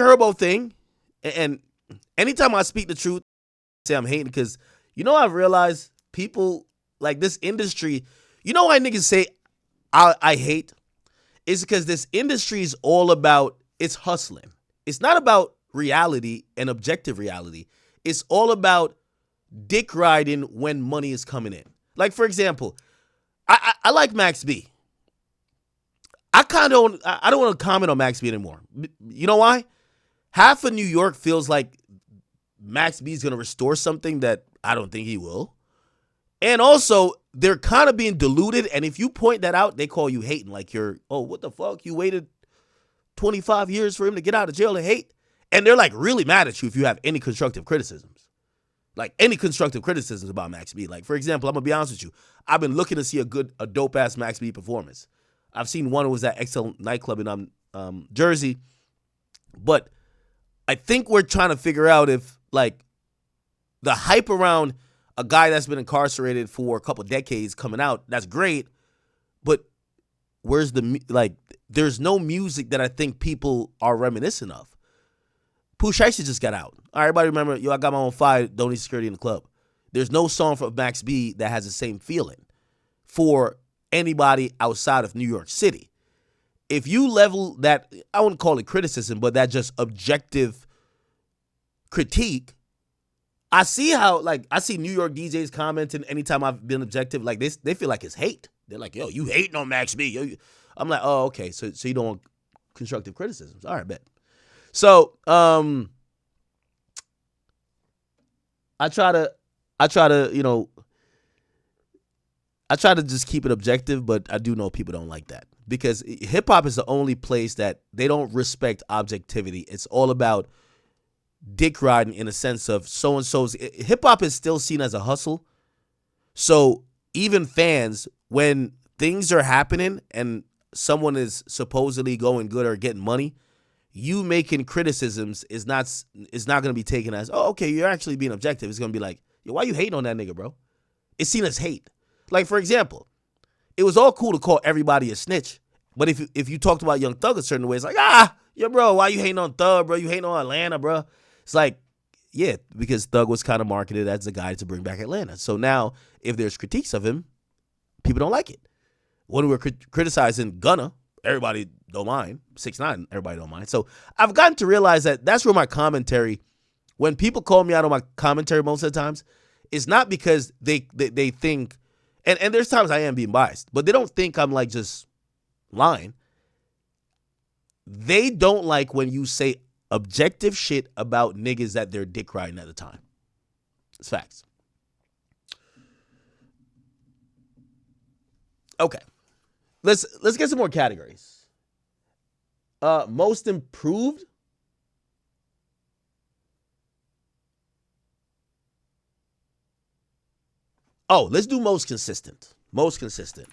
Herbo thing, and anytime I speak the truth, I say I'm hating because I've realized people like this industry. You know why niggas say I hate? It's because this industry is all about it's hustling. It's not about reality and objective reality. It's all about dick riding when money is coming in. Like for example, I like Max B. I don't want to comment on Max B anymore. You know why? Half of New York feels like Max B is going to restore something that I don't think he will. And also, they're kind of being diluted. And if you point that out, they call you hating. Like what the fuck? You waited 25 years for him to get out of jail and hate? And they're like really mad at you if you have any constructive criticisms. Like any constructive criticisms about Max B. Like, for example, I'm going to be honest with you. I've been looking to see a dope-ass Max B performance. I've seen one that was at XL nightclub in Jersey. But I think we're trying to figure out if, like, the hype around a guy that's been incarcerated for a couple decades coming out, that's great. But where's there's no music that I think people are reminiscent of. Pooh Shiesty just got out. All right, everybody remember, I got my own fire, don't need security in the club. There's no song from Max B that has the same feeling for anybody outside of New York City. If you level that, I wouldn't call it criticism, but that just objective critique, I see how, I see New York DJs commenting anytime I've been objective, like they feel like it's hate. They're like, yo, you hating on Max B. Yo, I'm like, oh, okay, so you don't want constructive criticisms. All right, bet. So, I try to just keep it objective, but I do know people don't like that because hip hop is the only place that they don't respect objectivity. It's all about dick riding in a sense of so-and-so's. Hip hop is still seen as a hustle. So even fans, when things are happening and someone is supposedly going good or getting money, you making criticisms is not going to be taken as, oh, okay, you're actually being objective. It's going to be like, yo, why you hating on that nigga, bro? It's seen as hate. Like, for example, it was all cool to call everybody a snitch. But if you talked about Young Thug a certain way, it's like, yo, bro, why you hating on Thug, bro? You hating on Atlanta, bro? It's like, yeah, because Thug was kind of marketed as the guy to bring back Atlanta. So now, if there's critiques of him, people don't like it. When we were criticizing Gunna, everybody don't mind. 6ix9ine, everybody don't mind. So I've gotten to realize that that's where my commentary, when people call me out on my commentary most of the times, it's not because they think, and there's times I am being biased, but they don't think I'm like just lying. They don't like when you say objective shit about niggas that they're dick riding at the time. It's facts. Okay. Let's get some more categories. Most improved. Oh, let's do most consistent. Most consistent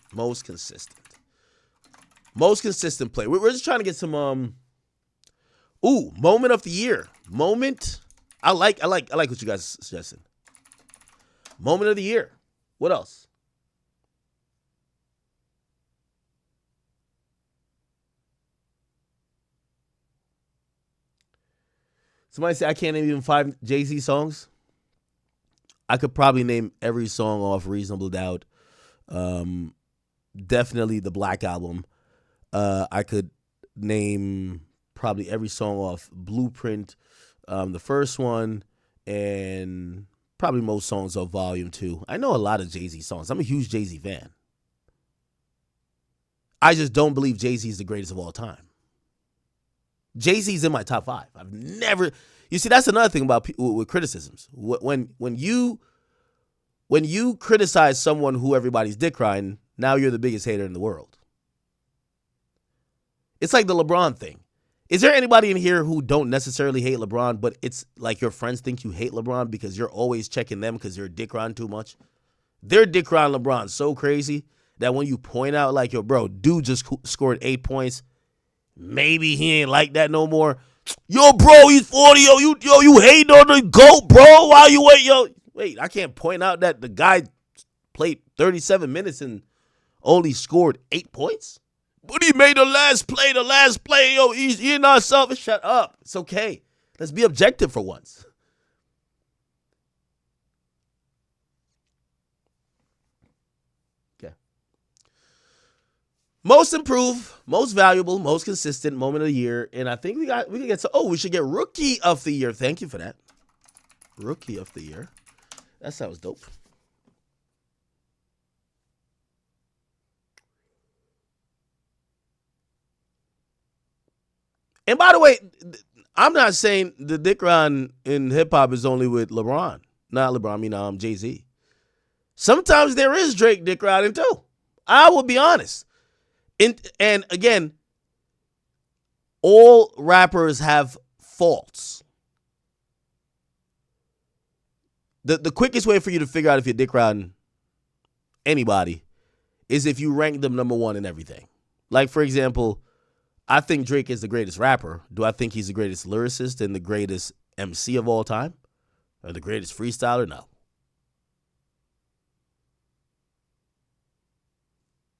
play. We're just trying to get some moment of the year. Moment. I like what you guys suggested. Moment of the year. What else? Somebody say I can't name even 5 Jay-Z songs. I could probably name every song off Reasonable Doubt. Definitely the Black Album. I could name probably every song off Blueprint, the first one, and probably most songs off Volume 2. I know a lot of Jay-Z songs. I'm a huge Jay-Z fan. I just don't believe Jay-Z is the greatest of all time. Jay-Z's in my top 5. I've never... You see, that's another thing about people with criticisms. When you criticize someone who everybody's dick riding, now you're the biggest hater in the world. It's like the LeBron thing. Is there anybody in here who don't necessarily hate LeBron, but it's like your friends think you hate LeBron because you're always checking them because you're dick riding too much? They're dick riding LeBron so crazy that when you point out like, yo, bro, dude just scored 8 points, maybe he ain't like that no more. Yo, bro, he's 40. Yo, you hating on the GOAT, bro. Why you wait? Yo, wait, I can't point out that the guy played 37 minutes and only scored 8 points? But he made the last play. Yo, you're not selfish. Shut up. It's okay. Let's be objective for once. Okay. Most improved, most valuable, most consistent moment of the year. And I think we can get to, we should get rookie of the year. Thank you for that. Rookie of the year. That sounds dope. And by the way, I'm not saying the dick riding in hip hop is only with LeBron. Not LeBron, I mean Jay-Z. Sometimes there is Drake dick riding too. I will be honest. And again, all rappers have faults. The quickest way for you to figure out if you're dick riding anybody is if you rank them number one in everything. Like, for example, I think Drake is the greatest rapper. Do I think he's the greatest lyricist and the greatest MC of all time? Or the greatest freestyler? No.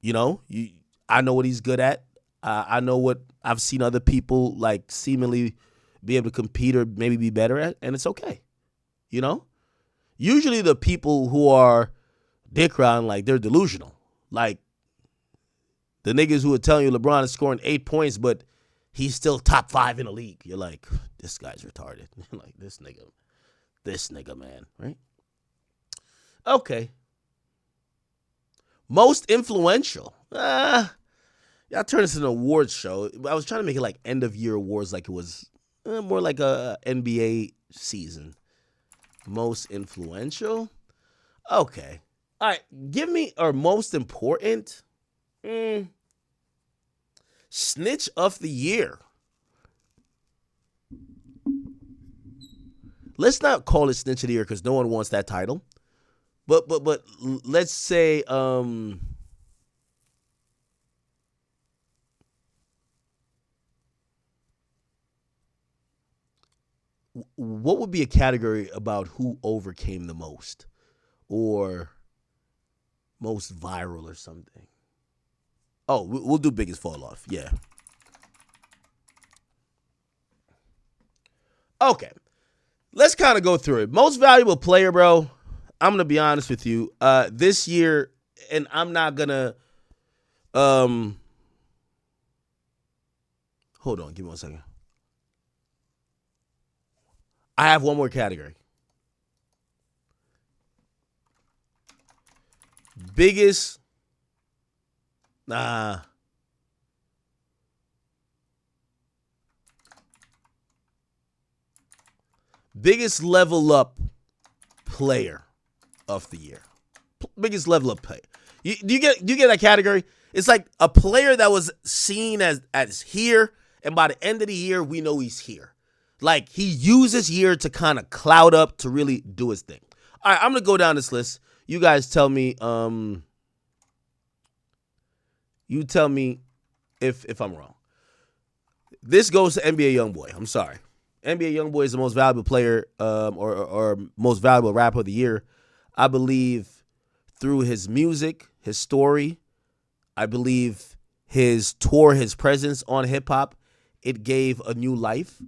You know, I know what he's good at. I know what I've seen other people like seemingly be able to compete or maybe be better at, and it's okay. You know? Usually the people who are dick riding, like, they're delusional. Like, the niggas who are telling you LeBron is scoring 8 points, but he's still top 5 in the league. You're like, this guy's retarded. Like, this nigga, man, right? Okay. Most influential. Y'all turn this into an awards show. I was trying to make it like end of year awards, like it was more like a NBA season. Most influential. Okay. All right. Give me or most important. Snitch of the year. Let's not call it snitch of the year because no one wants that title. But let's say what would be a category about who overcame the most or most viral or something? Oh, we'll do biggest fall off. Yeah. Okay. Let's kind of go through it. Most valuable player, bro. I'm gonna be honest with you. This year, and I'm not gonna. Hold on, give me 1 second. I have one more category. Biggest. Biggest level up player of the year. Biggest level up player. Do you get that category? It's like a player that was seen as here, and by the end of the year, we know he's here. Like, he uses year to kind of cloud up to really do his thing. All right, I'm gonna go down this list. You guys tell me. You tell me if I'm wrong. This goes to NBA YoungBoy. I'm sorry. NBA YoungBoy is the most valuable player or most valuable rapper of the year. I believe through his music, his story, I believe his tour, his presence on hip-hop, it gave a new life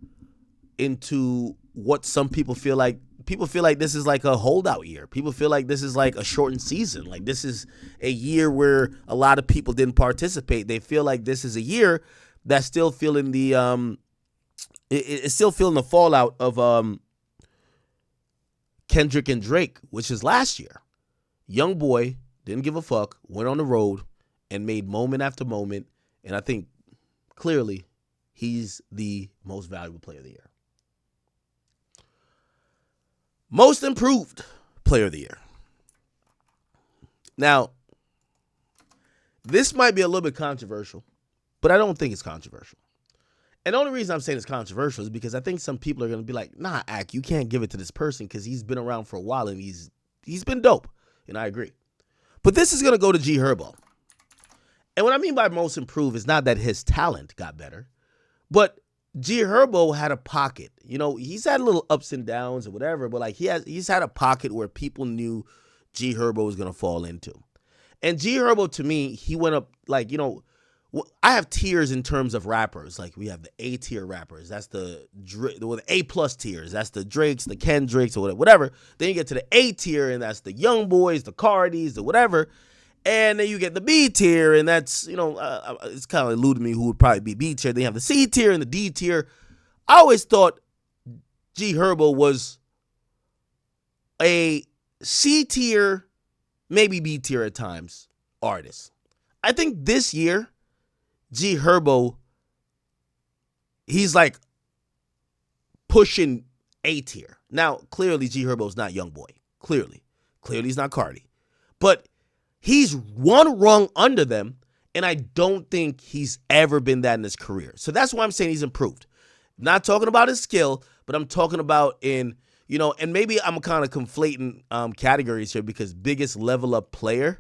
into what some people feel like. People feel like this is like a holdout year. People feel like this is like a shortened season. Like, this is a year where a lot of people didn't participate. They feel like this is a year that's still feeling the it's still feeling the fallout of Kendrick and Drake, which is last year. Young boy didn't give a fuck, went on the road and made moment after moment, and I think clearly he's the most valuable player of the year. Most improved player of the year. Now, this might be a little bit controversial, but I don't think it's controversial. And the only reason I'm saying it's controversial is because I think some people are going to be like, nah, Ak, you can't give it to this person because he's been around for a while and he's been dope. And I agree. But this is going to go to G Herbo. And what I mean by most improved is not that his talent got better, but G Herbo had a pocket. You know, he's had little ups and downs or whatever, but like he's had a pocket where people knew G Herbo was going to fall into. And G Herbo, to me, he went up like, you know, I have tiers in terms of rappers. Like we have the A tier rappers. That's the A plus tiers. That's the Drakes, the Kendricks, or whatever. Then you get to the A tier, and that's the Young Boys, the Cardis, the whatever. And then you get the B tier, and that's, it's kind of eluding me who would probably be B tier. Then you have the C tier and the D tier. I always thought G Herbo was a C tier, maybe B tier at times artist. I think this year, G Herbo, he's like pushing A tier. Now, clearly G Herbo's not Young Boy. Clearly he's not Cardi. But he's one rung under them, and I don't think he's ever been that in his career. So that's why I'm saying he's improved. I'm not talking about his skill, but I'm talking about and maybe I'm kind of conflating categories here because biggest level up player,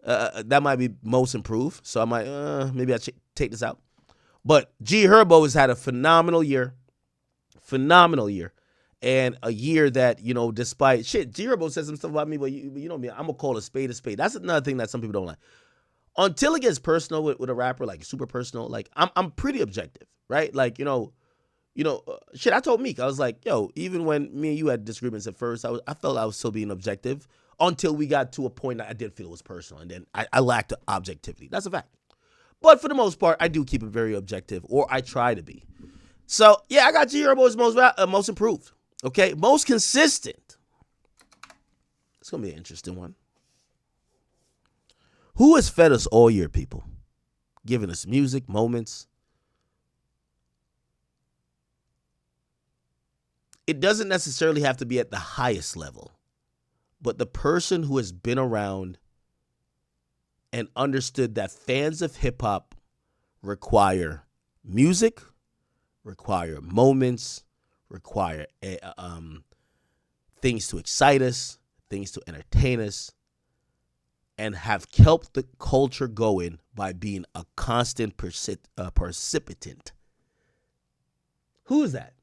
that might be most improved. So I might, maybe I take this out. But G Herbo has had a phenomenal year. And a year that, despite shit, G Herbo says some stuff about me, but you know me, I'm going to call a spade a spade. That's another thing that some people don't like. Until it gets personal with a rapper, like super personal, like I'm pretty objective, right? Like, shit, I told Meek, I was like, yo, even when me and you had disagreements at first, I felt I was still being objective until we got to a point that I did feel it was personal. And then I lacked objectivity. That's a fact. But for the most part, I do keep it very objective, or I try to be. So, yeah, I got G Herbo as most improved. Okay, most consistent. It's going to be an interesting one. Who has fed us all year, people? Giving us music, moments. It doesn't necessarily have to be at the highest level, but the person who has been around and understood that fans of hip-hop require music, require moments, require things to excite us, things to entertain us, and have kept the culture going by being a constant precipitant. Who is that?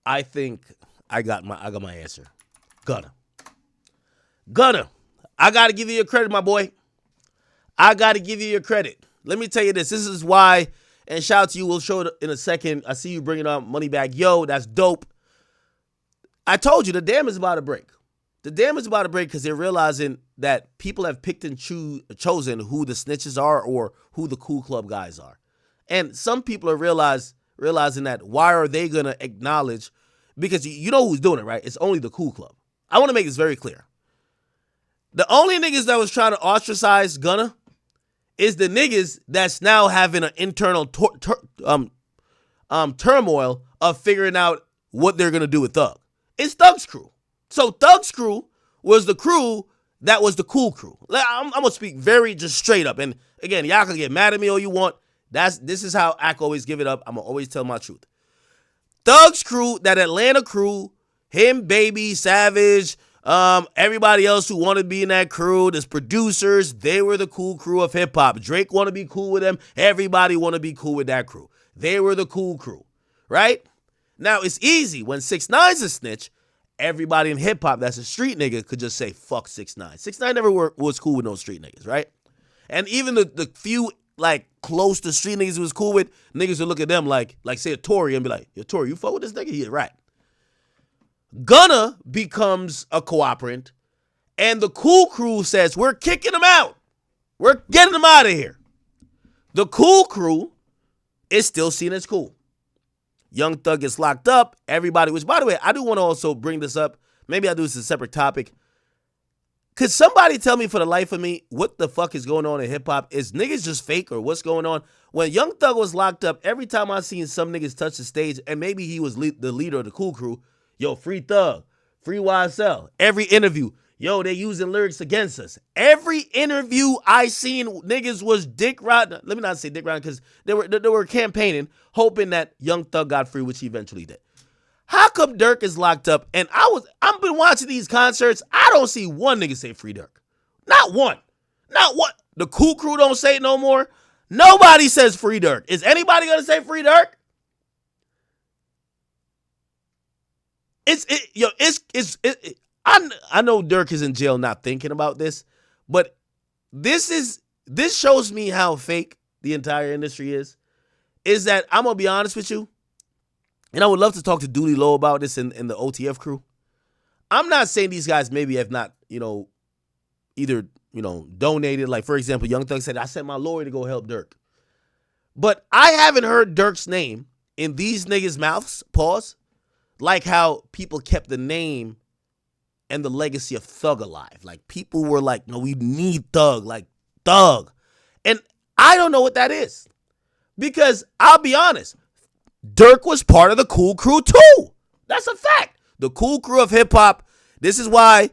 I think I got my answer. Gunna. I got to give you your credit, my boy. I got to give you your credit. Let me tell you this. This is why, and shout out to you. We'll show it in a second. I see you bringing up Moneybagg Yo. That's dope. I told you the dam is about to break. The dam is about to break because they're realizing that people have picked and chosen who the snitches are or who the cool club guys are. And some people are realizing that why are they going to acknowledge, because you know who's doing it, right? It's only the cool club. I want to make this very clear. The only niggas that was trying to ostracize Gunna is the niggas that's now having an internal turmoil of figuring out what they're going to do with Thug. It's Thug's crew. So Thug's crew was the crew that was the cool crew. I'm going to speak very just straight up. And again, y'all can get mad at me all you want. This is how I always give it up. I'm going to always tell my truth. Thug's crew, that Atlanta crew, him, Baby, Savage, everybody else who want to be in that crew, there's producers, they were the cool crew of hip hop. Drake want to be cool with them. Everybody want to be cool with that crew. They were the cool crew, right? Now, it's easy. When 6ix9ine's a snitch, everybody in hip hop that's a street nigga could just say, fuck 6ix9ine. 6ix9ine never was cool with no street niggas, right? And even the few, like, close to street niggas who was cool with, niggas would look at them like say a Tory and be like, yo, Tory, you fuck with this nigga? Yeah, right. Gunna becomes a cooperant, and the cool crew says, we're kicking him out. We're getting him out of here. The cool crew is still seen as cool. Young Thug gets locked up. Everybody, which, by the way, I do want to also bring this up. Maybe I'll do this as a separate topic. Could somebody tell me for the life of me what the fuck is going on in hip-hop? Is niggas just fake or what's going on? When Young Thug was locked up, every time I seen some niggas touch the stage, and maybe he was the leader of the cool crew, yo, free Thug, free YSL. Every interview, yo, they using lyrics against us. Every interview I seen, niggas was dick riding. Let me not say dick riding because they were campaigning, hoping that Young Thug got free, which he eventually did. How come Dirk is locked up? And I've been watching these concerts. I don't see one nigga say free Dirk. Not one. Not one. The cool crew don't say it no more. Nobody says free Dirk. Is anybody gonna say free Dirk? I know Dirk is in jail not thinking about this, but this shows me how fake the entire industry is. Is that I'm gonna be honest with you, and I would love to talk to Dooley Lowe about this in the OTF crew. I'm not saying these guys maybe have not, either, donated. Like, for example, Young Thug said, I sent my lawyer to go help Dirk. But I haven't heard Dirk's name in these niggas' mouths, pause, like how people kept the name and the legacy of Thug alive. Like, people were like, no, we need Thug, like Thug. And I don't know what that is. Because I'll be honest, Dirk was part of the Cool Crew too. That's a fact. The Cool Crew of hip hop. This is why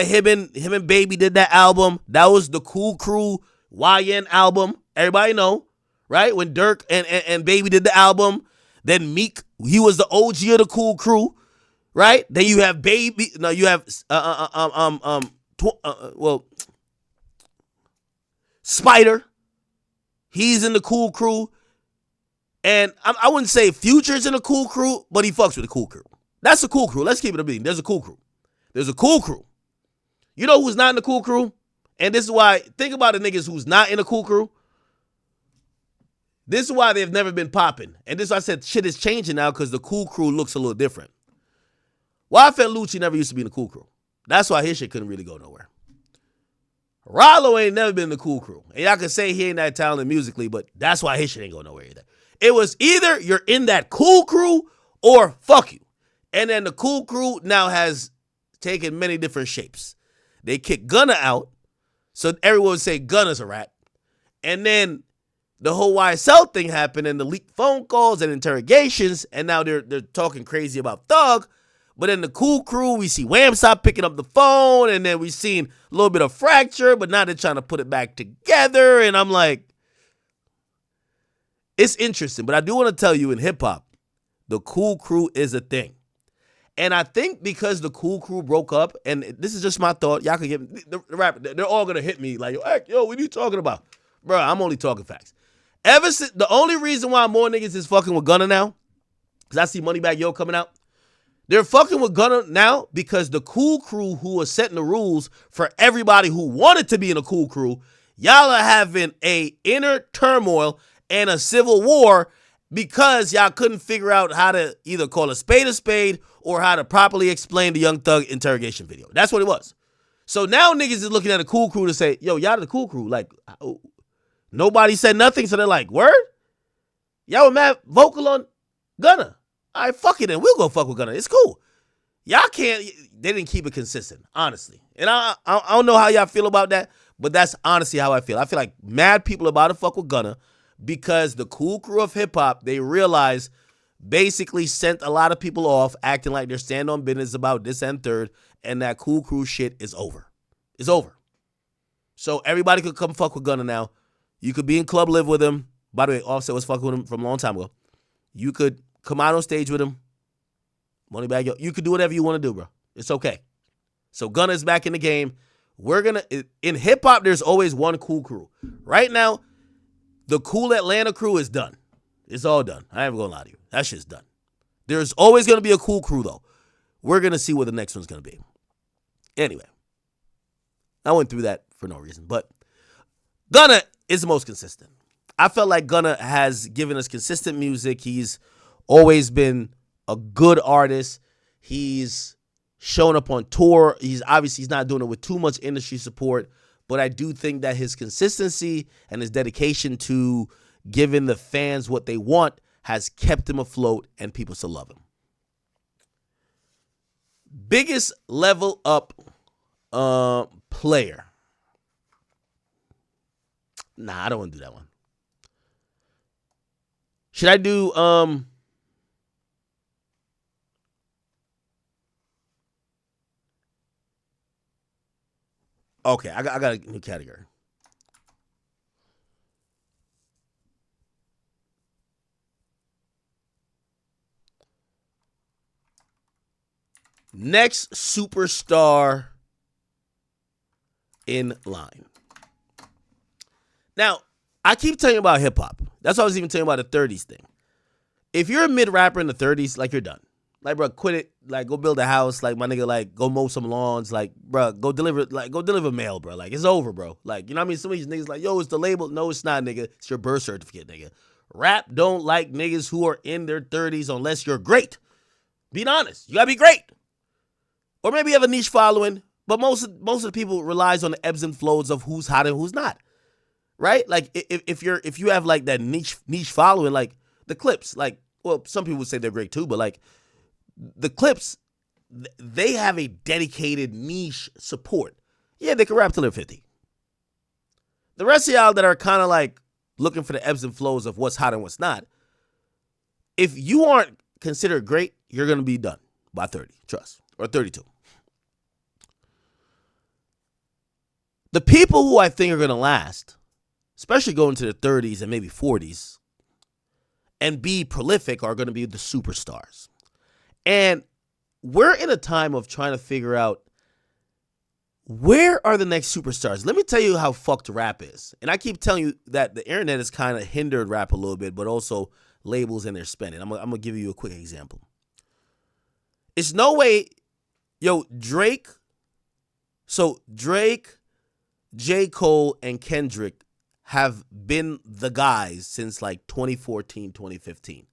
him and Baby did that album. That was the Cool Crew YN album. Everybody know, right? When Dirk and Baby did the album, then Meek, he was the OG of the Cool Crew, right? Then you have Baby. No, you have Spider. He's in the Cool Crew. And I wouldn't say Future's in the Cool Crew, but he fucks with the Cool Crew. That's the Cool Crew. Let's keep it a beat. There's a Cool Crew. There's a Cool Crew. You know who's not in the Cool Crew? And this is why, think about the niggas who's not in the Cool Crew. This is why they've never been popping. And this is why I said shit is changing now because the Cool Crew looks a little different. Why Lucci never used to be in the Cool Crew. That's why his shit couldn't really go nowhere. Rollo ain't never been in the Cool Crew. And y'all can say he ain't that talented musically, but that's why his shit ain't go nowhere either. It was either you're in that Cool Crew or fuck you. And then the Cool Crew now has taken many different shapes. They kicked Gunna out, so everyone would say Gunna's a rat. And then the whole YSL thing happened and the leaked phone calls and interrogations, and now they're talking crazy about Thug. But in the Cool Crew, we see Wham stop picking up the phone, and then we've seen a little bit of fracture, but now they're trying to put it back together, and I'm like, it's interesting. But I do want to tell you, in hip-hop, the Cool Crew is a thing. And I think because the Cool Crew broke up, and this is just my thought, y'all can get the rapper, they're all going to hit me like, yo, what are you talking about? Bro, I'm only talking facts. Ever since, the only reason why more niggas is fucking with Gunna now, because I see Moneybagg Yo coming out, they're fucking with Gunna now because the Cool Crew who was setting the rules for everybody who wanted to be in a Cool Crew, y'all are having a inner turmoil and a civil war because y'all couldn't figure out how to either call a spade or how to properly explain the Young Thug interrogation video. That's what it was. So now niggas is looking at a Cool Crew to say, yo, y'all the Cool Crew. Like, nobody said nothing, so they're like, word? Y'all were mad vocal on Gunna. All right, fuck it then. We'll go fuck with Gunna. It's cool. Y'all can't, they didn't keep it consistent, honestly. And I don't know how y'all feel about that, but that's honestly how I feel. I feel like mad people about to fuck with Gunna because the Cool Crew of hip-hop, they realize basically sent a lot of people off acting like they're standing on business about this and third, and that Cool Crew shit is over. It's over. So everybody could come fuck with Gunna now. You could be in Club Live with him. By the way, Offset was fucking with him from a long time ago. You could come out on stage with him. Moneybagg Yo. You could do whatever you want to do, bro. It's okay. So Gunna's back in the game. In hip-hop, there's always one Cool Crew. Right now, the Cool Atlanta crew is done. It's all done. I ain't gonna lie to you. That shit's done. There's always gonna be a Cool Crew, though. We're gonna see what the next one's gonna be. Anyway, I went through that for no reason, but Gunna is the most consistent. I felt like Gunna has given us consistent music. He's always been a good artist. He's shown up on tour. He's not doing it with too much industry support, but I do think that his consistency and his dedication to giving the fans what they want has kept him afloat, and people still love him. Biggest level up player. Nah, I don't want to do that one. Should I do okay, I got a new category. Next superstar in line. Now, I keep telling you about hip hop. That's why I was even telling you about the 30s thing. If you're a mid rapper in the 30s, like you're done. Like, bro, quit it. Like, go build a house. Like, my nigga, like, go mow some lawns. Like, bro, go deliver mail, bro. Like, it's over, bro. Like, you know what I mean? Some of these niggas like, yo, it's the label. No, it's not, nigga. It's your birth certificate, nigga. Rap don't like niggas who are in their 30s unless you're great. Being honest. You gotta be great. Or maybe you have a niche following, but most of the people relies on the ebbs and flows of who's hot and who's not. Right? Like, if you have like that niche following, like the Clips, like, well, some people would say they're great too, but like the Clips, they have a dedicated niche support. Yeah, they can rap till they're 50. The rest of y'all that are kind of like looking for the ebbs and flows of what's hot and what's not, if you aren't considered great, you're going to be done by 30, trust, or 32. The people who I think are going to last, especially going to the 30s and maybe 40s, and be prolific are going to be the superstars. And we're in a time of trying to figure out where are the next superstars. Let me tell you how fucked rap is. And I keep telling you that the internet has kind of hindered rap a little bit, but also labels and their spending. I'm going to give you a quick example. It's no way, Drake, J. Cole, and Kendrick have been the guys since like 2014, 2015.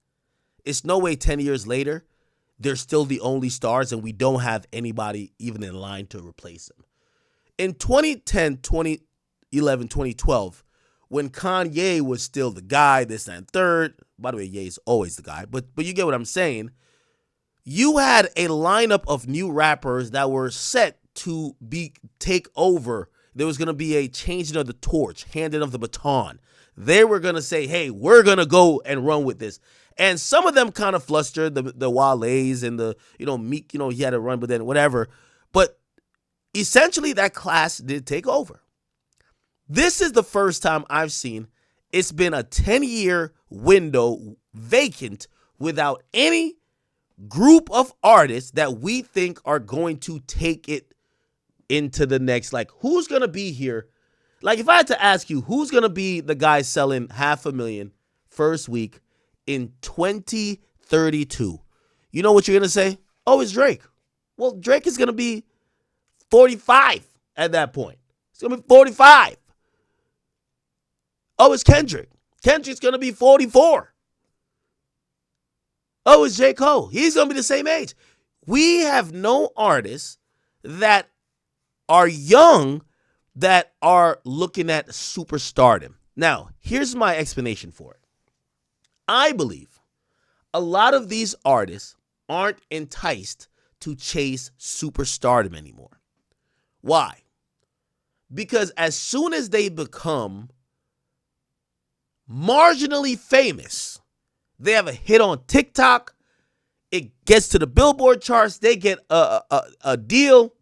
It's no way 10 years later, they're still the only stars and we don't have anybody even in line to replace them. In 2010, 2011, 2012, when Kanye was still the guy, this and third, by the way, Ye's always the guy, but you get what I'm saying. You had a lineup of new rappers that were set to take over. There was going to be a changing of the torch, handing of the baton. They were going to say, hey, we're going to go and run with this. And some of them kind of flustered, the Wale's and the, Meek, he had to run, but then whatever. But essentially that class did take over. This is the first time I've seen it's been a 10-year window vacant without any group of artists that we think are going to take it into the next, like, who's going to be here? Like, if I had to ask you, who's going to be the guy selling 500,000 first week in 2032? You know what you're going to say? Oh, it's Drake. Well, Drake is going to be 45 at that point. It's going to be 45. Oh, it's Kendrick. Kendrick's going to be 44. Oh, it's J. Cole. He's going to be the same age. We have no artists that are young that are looking at superstardom. Now, here's my explanation for it. I believe a lot of these artists aren't enticed to chase superstardom anymore. Why? Because as soon as they become marginally famous, they have a hit on TikTok, it gets to the Billboard charts, they get a deal.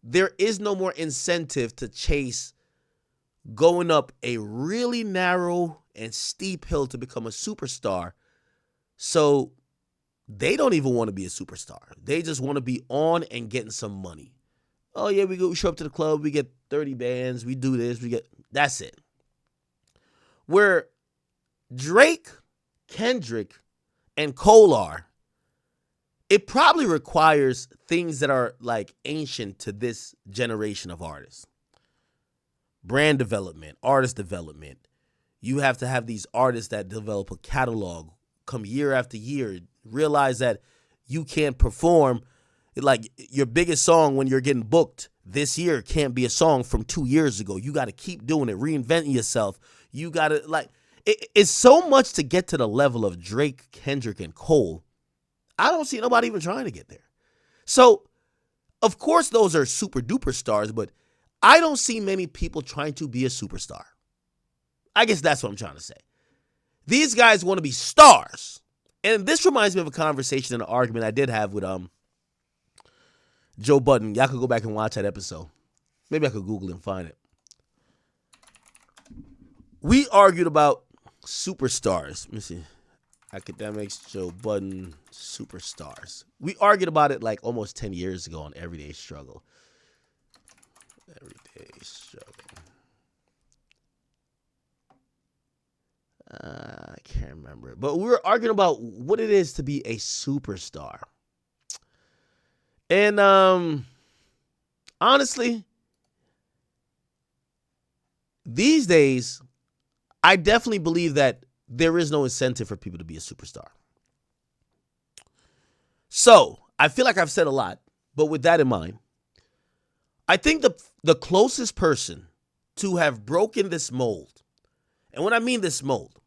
There is no more incentive to chase going up a really narrow and steep hill to become a superstar. So they don't even want to be a superstar. They just want to be on and getting some money. Oh yeah, we show up to the club, we get 30 bands, we do this, that's it. Where Drake, Kendrick, and Cole are, it probably requires things that are like ancient to this generation of artists. Brand development, artist development. You have to have these artists that develop a catalog, come year after year, realize that you can't perform. Like, your biggest song when you're getting booked this year can't be a song from 2 years ago. You got to keep doing it, reinventing yourself. You got to, it's so much to get to the level of Drake, Kendrick, and Cole. I don't see nobody even trying to get there. So, of course, those are super duper stars, but I don't see many people trying to be a superstar. I guess that's what I'm trying to say. These guys want to be stars. And this reminds me of a conversation and an argument I did have with Joe Budden. Y'all could go back and watch that episode. Maybe I could Google and find it. We argued about superstars. Let me see. Akademiks, Joe Budden, superstars. We argued about it like almost 10 years ago on Everyday Struggle. Everyday Struggle. I can't remember it. But we were arguing about what it is to be a superstar. And honestly, these days, I definitely believe that there is no incentive for people to be a superstar. So I feel like I've said a lot, but with that in mind, I think the closest person to have broken this mold, and when I mean this mold,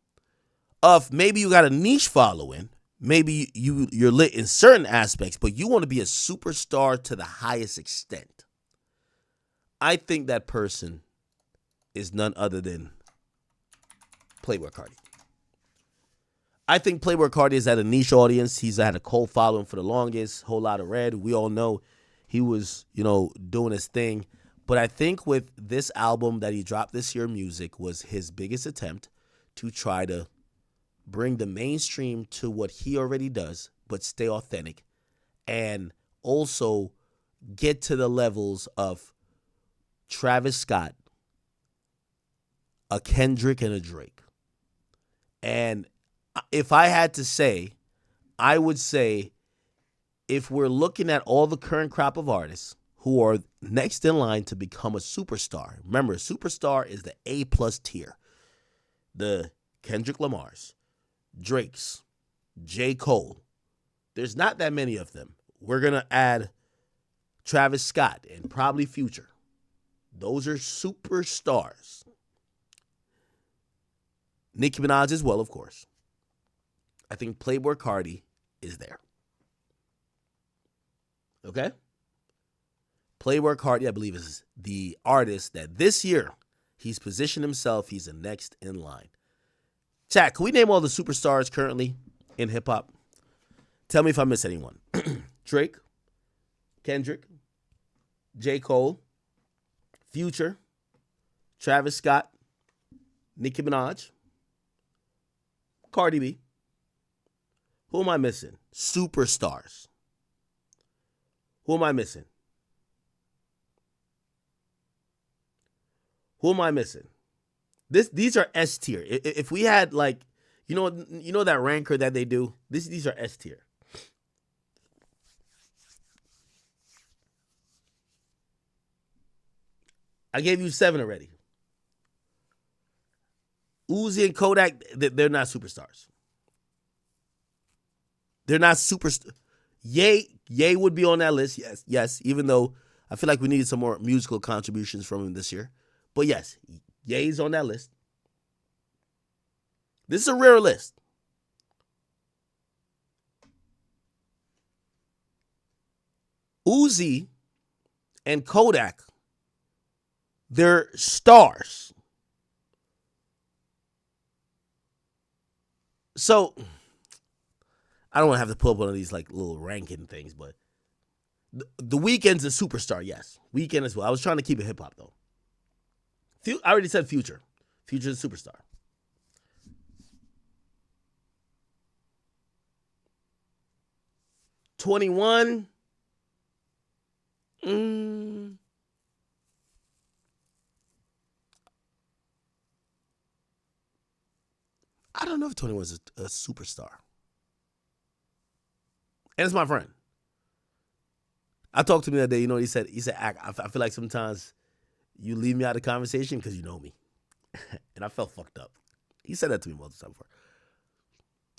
of maybe you got a niche following, maybe you're lit in certain aspects, but you want to be a superstar to the highest extent. I think that person is none other than Playboi Carti. I think Playboi Carti is at a niche audience. He's had a cult following for the longest, whole lot of red. We all know he was, doing his thing. But I think with this album that he dropped this year, Music, was his biggest attempt to try to bring the mainstream to what he already does, but stay authentic, and also get to the levels of Travis Scott, a Kendrick, and a Drake. And if I had to say, I would say if we're looking at all the current crop of artists who are next in line to become a superstar, remember, a superstar is the A+ tier. The Kendrick Lamars, Drake's, J. Cole. There's not that many of them. We're going to add Travis Scott and probably Future. Those are superstars. Nicki Minaj as well, of course. I think Playboi Carti is there. Okay? Playboi Carti, I believe, is the artist that this year he's positioned himself. He's the next in line. Chat, can we name all the superstars currently in hip-hop? Tell me if I miss anyone. Drake, Kendrick, J. Cole, Future, Travis Scott, Nicki Minaj, Cardi B. Who am I missing? Superstars. Who am I missing? Who am I missing? These are S tier. If we had you know that ranker that they do. These are S tier. I gave you 7 already. Uzi and Kodak, they're not superstars. They're not superstars. Ye would be on that list. Yes. Even though I feel like we needed some more musical contributions from him this year, but yes, Ye's on that list. This is a rare list. Uzi and Kodak, they're stars. So I don't want to have to pull up one of these little ranking things, but the Weeknd's a superstar, yes. Weeknd as well. I was trying to keep it hip hop though. I already said Future. Future's a superstar. $21. I don't know if 21 is a superstar. And it's my friend. I talked to him that day. He said, I feel like sometimes you leave me out of the conversation because you know me. And I felt fucked up. He said that to me multiple times before.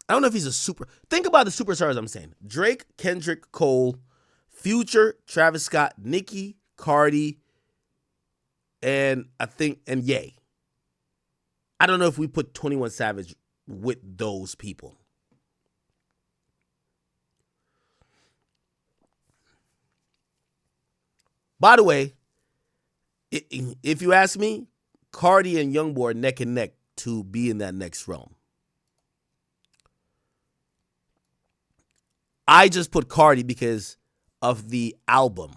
I don't know if he's a super. Think about the superstars I'm saying. Drake, Kendrick, Cole, Future, Travis Scott, Nicki, Cardi, and Ye. I don't know if we put 21 Savage with those people. By the way, if you ask me, Cardi and Youngboy are neck and neck to be in that next realm. I just put Cardi because of the album.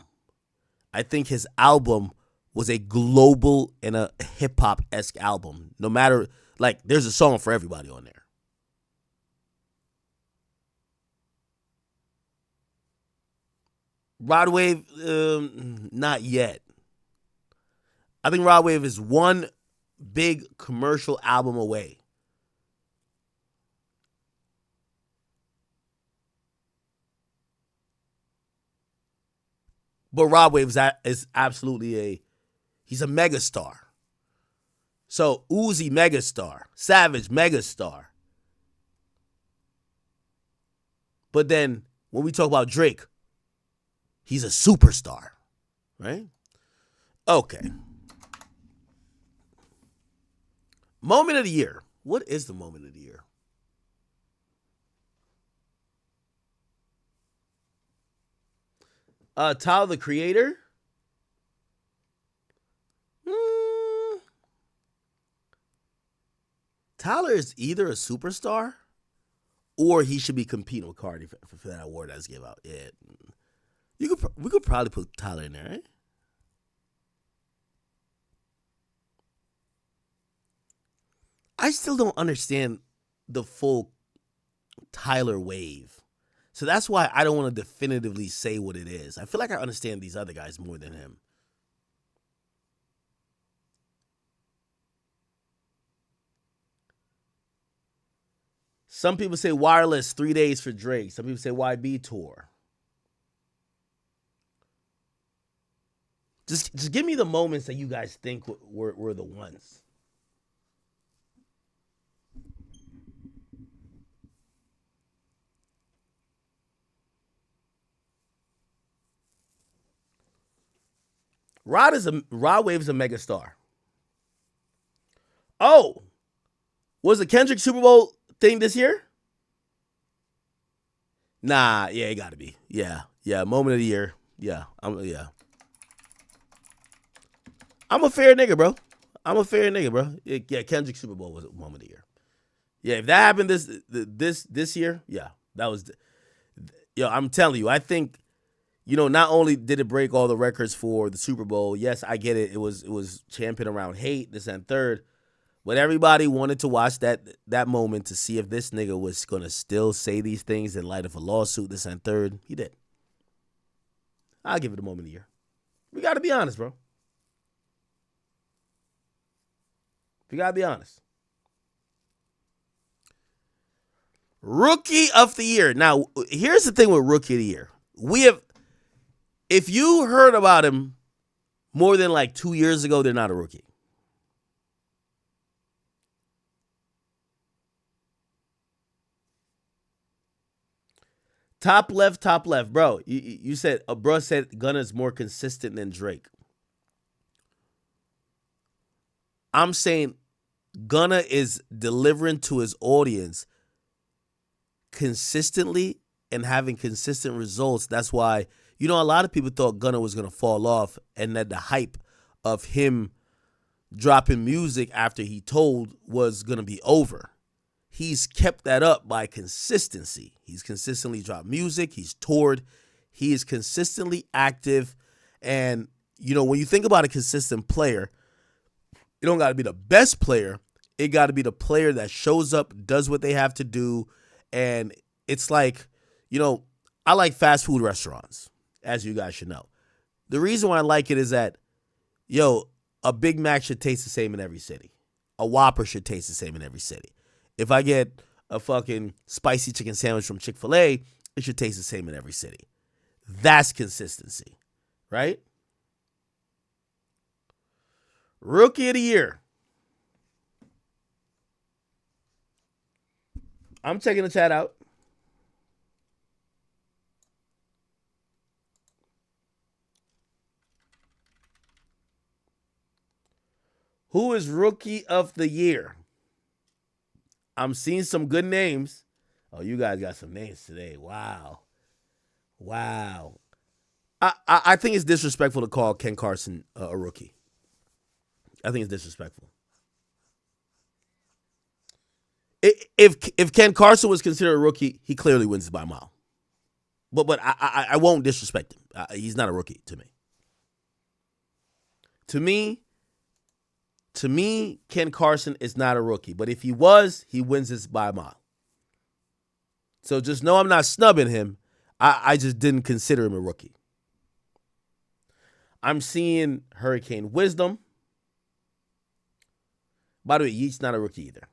I think his album was a global and a hip-hop-esque album. No matter, there's a song for everybody on there. Rod Wave, not yet. I think Rod Wave is one big commercial album away. But Rod Wave is absolutely he's a megastar. So Uzi megastar, Savage megastar. But then when we talk about Drake, he's a superstar, right? Okay. Moment of the year. What is the moment of the year? Tyler the Creator. Hmm. Tyler is either a superstar or he should be competing with Cardi for that award that's give out. Yeah, we could probably put Tyler in there, right? I still don't understand the full Tyler wave. So that's why I don't want to definitively say what it is. I feel like I understand these other guys more than him. Some people say wireless 3 days for Drake. Some people say YB tour. Just give me the moments that you guys think were the ones. Rod Wave's a megastar. Oh, was the Kendrick Super Bowl thing this year? Nah, yeah, it got to be. Yeah, moment of the year. Yeah. I'm a fair nigga, bro. I'm a fair nigga, bro. Yeah, Kendrick Super Bowl was a moment of the year. Yeah, if that happened this year, yeah, that was. Yo, I'm telling you, I think not only did it break all the records for the Super Bowl. Yes, I get it. It was championed around hate, this and third. But everybody wanted to watch that moment to see if this nigga was gonna still say these things in light of a lawsuit, this and third. He did. I'll give it a moment of the year. We gotta be honest, bro. We gotta be honest. Rookie of the year. Now, here's the thing with Rookie of the year. If you heard about him more than like 2 years ago, they're not a rookie. Top left, bro. You said bro said Gunna's more consistent than Drake. I'm saying Gunna is delivering to his audience consistently and having consistent results. That's why a lot of people thought Gunna was gonna fall off, and that the hype of him dropping music after he told was gonna be over. He's kept that up by consistency. He's consistently dropped music. He's toured. He is consistently active. And, when you think about a consistent player, it don't got to be the best player. It got to be the player that shows up, does what they have to do. And it's like, I like fast food restaurants, as you guys should know. The reason why I like it is that, a Big Mac should taste the same in every city. A Whopper should taste the same in every city. If I get a fucking spicy chicken sandwich from Chick-fil-A, it should taste the same in every city. That's consistency, right? Rookie of the year. I'm checking the chat out. Who is rookie of the year? I'm seeing some good names. Oh, you guys got some names today. Wow. I think it's disrespectful to call Ken Carson a rookie. I think it's disrespectful. If Ken Carson was considered a rookie, he clearly wins by a mile. But I won't disrespect him. He's not a rookie to me. To me, Ken Carson is not a rookie. But if he was, he wins this by a mile. So just know I'm not snubbing him. I just didn't consider him a rookie. I'm seeing Hurricane Wisdom. By the way, Yeet's not a rookie either.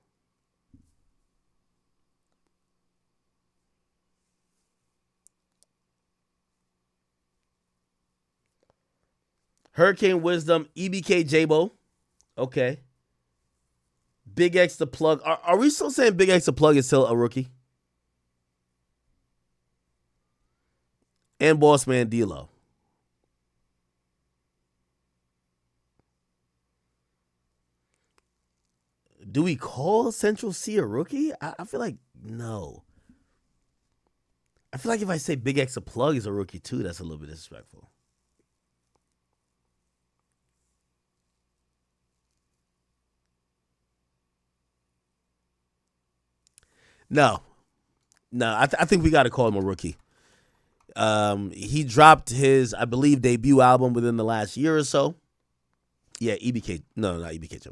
Hurricane Wisdom, EBK J-Bo. Okay. Big X the Plug. Are we still saying Big X the Plug is still a rookie? And Boss Man D-Lo. Do we call Central C a rookie? I feel like no. I feel like if I say Big X a Plug is a rookie too, that's a little bit disrespectful. No, no, I think we got to call him a rookie. He dropped his, I believe, debut album within the last year or so. Yeah, EBK. No, not EBK J.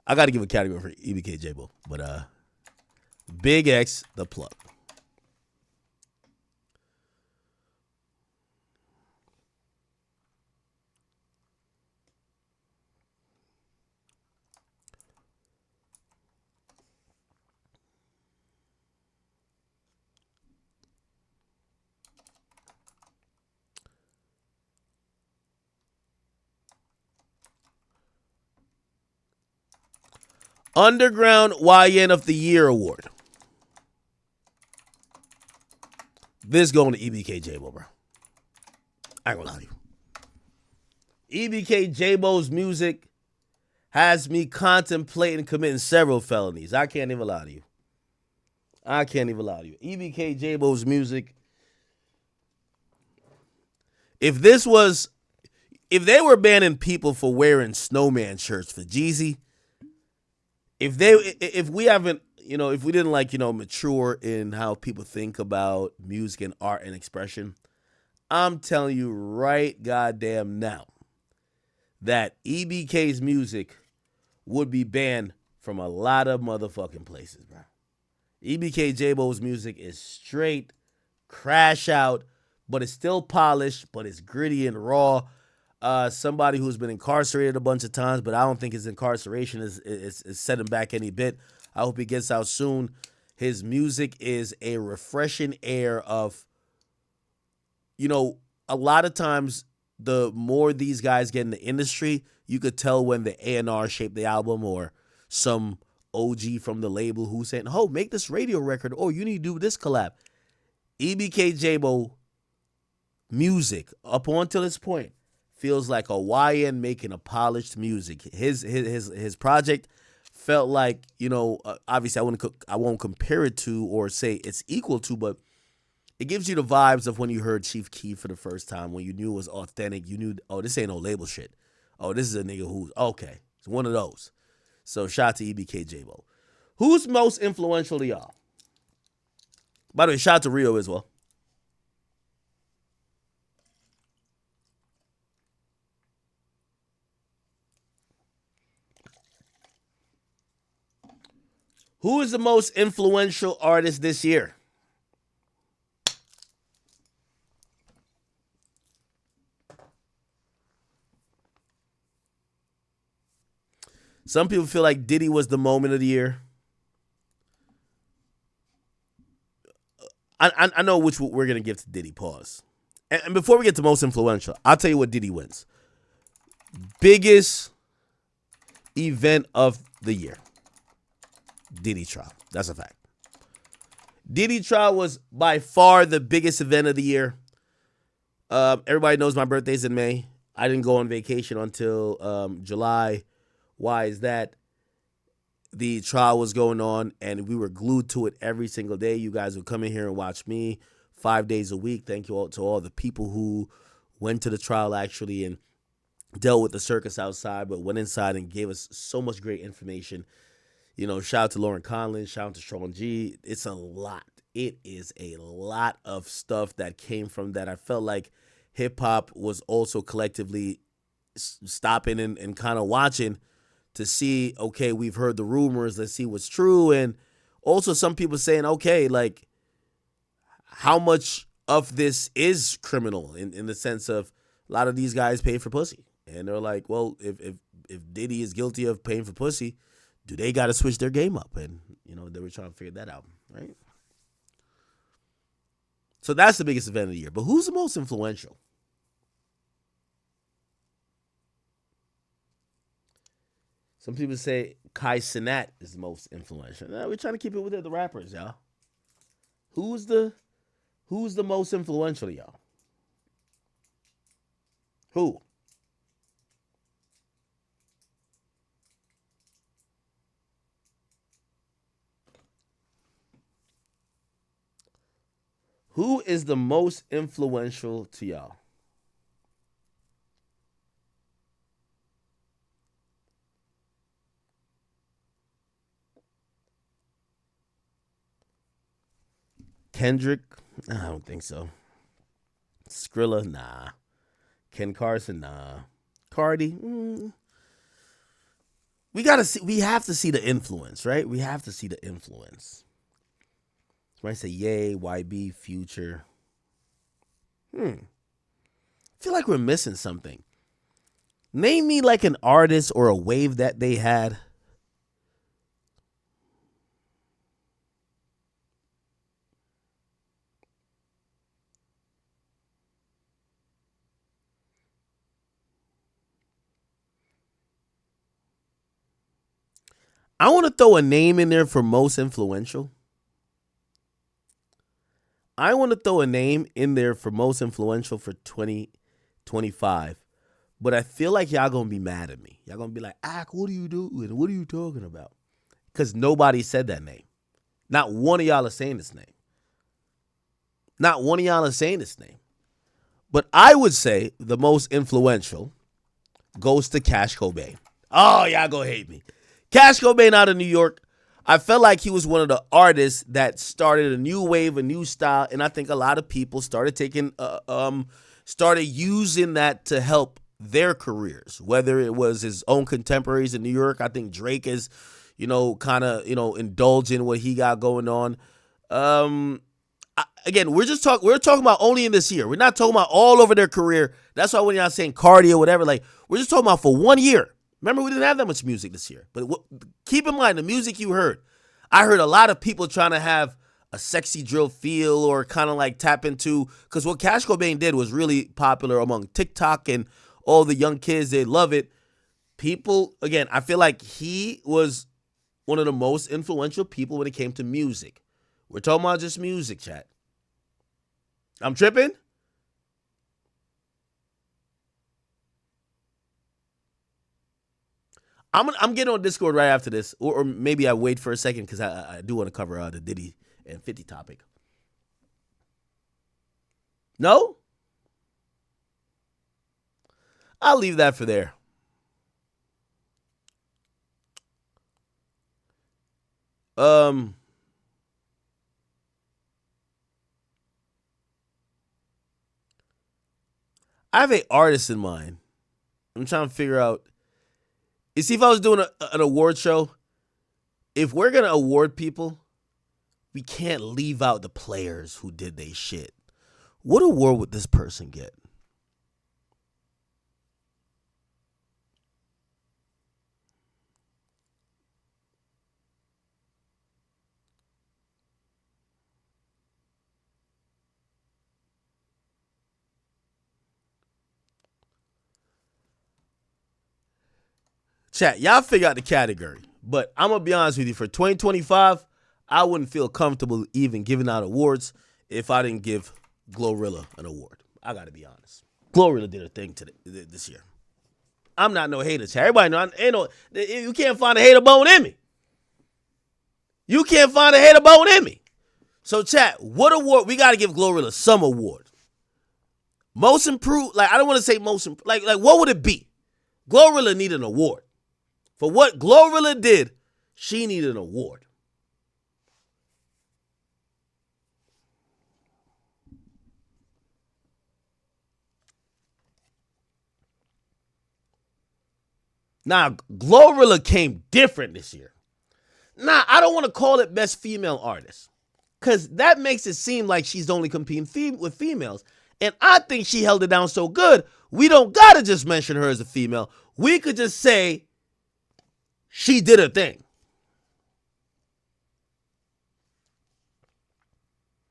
I got to give a category for EBK J. But Big X the Plug. Underground YN of the Year Award. This going to EBK J-Bo, bro. I ain't gonna lie to you. EBK J-Bo's music has me contemplating committing several felonies. I can't even lie to you. EBK J-Bo's music. If they were banning people for wearing snowman shirts for Jeezy, if we haven't, if we didn't mature in how people think about music and art and expression, I'm telling you right goddamn now that EBK's music would be banned from a lot of motherfucking places, bro. EBK J-Bo's music is straight crash out, but it's still polished, but it's gritty and raw. Somebody who's been incarcerated a bunch of times, but I don't think his incarceration is set him back any bit. I hope he gets out soon. His music is a refreshing air of, a lot of times the more these guys get in the industry, you could tell when the A&R shaped the album or some OG from the label who's saying, oh, make this radio record, or you need to do this collab. EBK J-Bo music, up until this point, feels like a YN making a polished music. His project felt like, obviously I won't compare it to or say it's equal to, but it gives you the vibes of when you heard Chief Keef for the first time, when you knew it was authentic. You knew, oh, this ain't no label shit. Oh, this is a nigga who's, okay, it's one of those. So shout out to EBK J-Bo. Who's most influential to y'all? By the way, shout out to Rio as well. Who is the most influential artist this year? Some people feel like Diddy was the moment of the year. I know which we're going to give to Diddy. Pause. And before we get to most influential, I'll tell you what Diddy wins. Biggest event of the year. Diddy trial. That's a fact. Diddy trial was by far the biggest event of the year. Everybody knows my birthday's in May. I didn't go on vacation until July. Why is that? The trial was going on, and we were glued to it every single day. You guys would come in here and watch me 5 days a week. Thank you all to all the people who went to the trial actually and dealt with the circus outside, but went inside and gave us so much great information. Shout out to Lauren Conlon, shout out to Sean G. It's a lot. It is a lot of stuff that came from that. I felt like hip hop was also collectively stopping and kind of watching to see, okay, we've heard the rumors, let's see what's true. And also some people saying, okay, like, how much of this is criminal in the sense of a lot of these guys pay for pussy. And they're like, well, if Diddy is guilty of paying for pussy, do they got to switch their game up? And, they were trying to figure that out, right? So that's the biggest event of the year. But who's the most influential? Some people say Kai Cenat is the most influential. Nah, we're trying to keep it with the rappers, y'all. Who's the Who's the most influential to y'all? Who? Who is the most influential to y'all? Kendrick? I don't think so. Skrilla? Nah. Ken Carson? Nah. Cardi? We gotta see. We have to see the influence, right? We have to see the influence. Somebody say Yay, YB, Future. I feel like we're missing something. Name me like an artist or a wave that they had. I want to throw a name in there for most influential. I want to throw a name in there for most influential for 2025. But I feel like y'all going to be mad at me. Y'all going to be like, what are you doing? What are you talking about? Because nobody said that name. Not one of y'all are saying this name. Not one of y'all are saying this name. But I would say the most influential goes to Cash Cobain. Oh, y'all go hate me. Cash Cobain out of New York. I felt like he was one of the artists that started a new wave, a new style, and I think a lot of people started started using that to help their careers. Whether it was his own contemporaries in New York, I think Drake is, kind of, indulging what he got going on. Again, we're talking about only in this year. We're not talking about all over their career. That's why when y'all saying Cardi or whatever, like we're just talking about for 1 year. Remember, we didn't have that much music this year. But keep in mind, the music you heard, I heard a lot of people trying to have a sexy drill feel or kind of like tap into, because what Cash Cobain did was really popular among TikTok and all the young kids. They love it. People, again, I feel like he was one of the most influential people when it came to music. We're talking about just music, chat. I'm tripping? I'm getting on Discord right after this, or maybe I wait for a second because I do want to cover the Diddy and 50 topic. No? I'll leave that for there. Um, I have a artist in mind. I'm trying to figure out. You see, if I was doing an award show, if we're gonna award people, we can't leave out the players who did they shit. What award would this person get? Chat, y'all figure out the category. But I'm gonna be honest with you, for 2025, I wouldn't feel comfortable even giving out awards if I didn't give Glorilla an award. I gotta be honest. Glorilla did a thing this year. I'm not no hater, chat. Everybody know you can't find a hater bone in me. You can't find a hater bone in me. So, chat, what award? We gotta give Glorilla some award. Most improved, like I don't want to say most improved, like what would it be? Glorilla need an award. For what Glorilla did, she needed an award. Now, Glorilla came different this year. Nah, I don't want to call it best female artist, because that makes it seem like she's only competing with females. And I think she held it down so good, we don't got to just mention her as a female. We could just say she did a thing.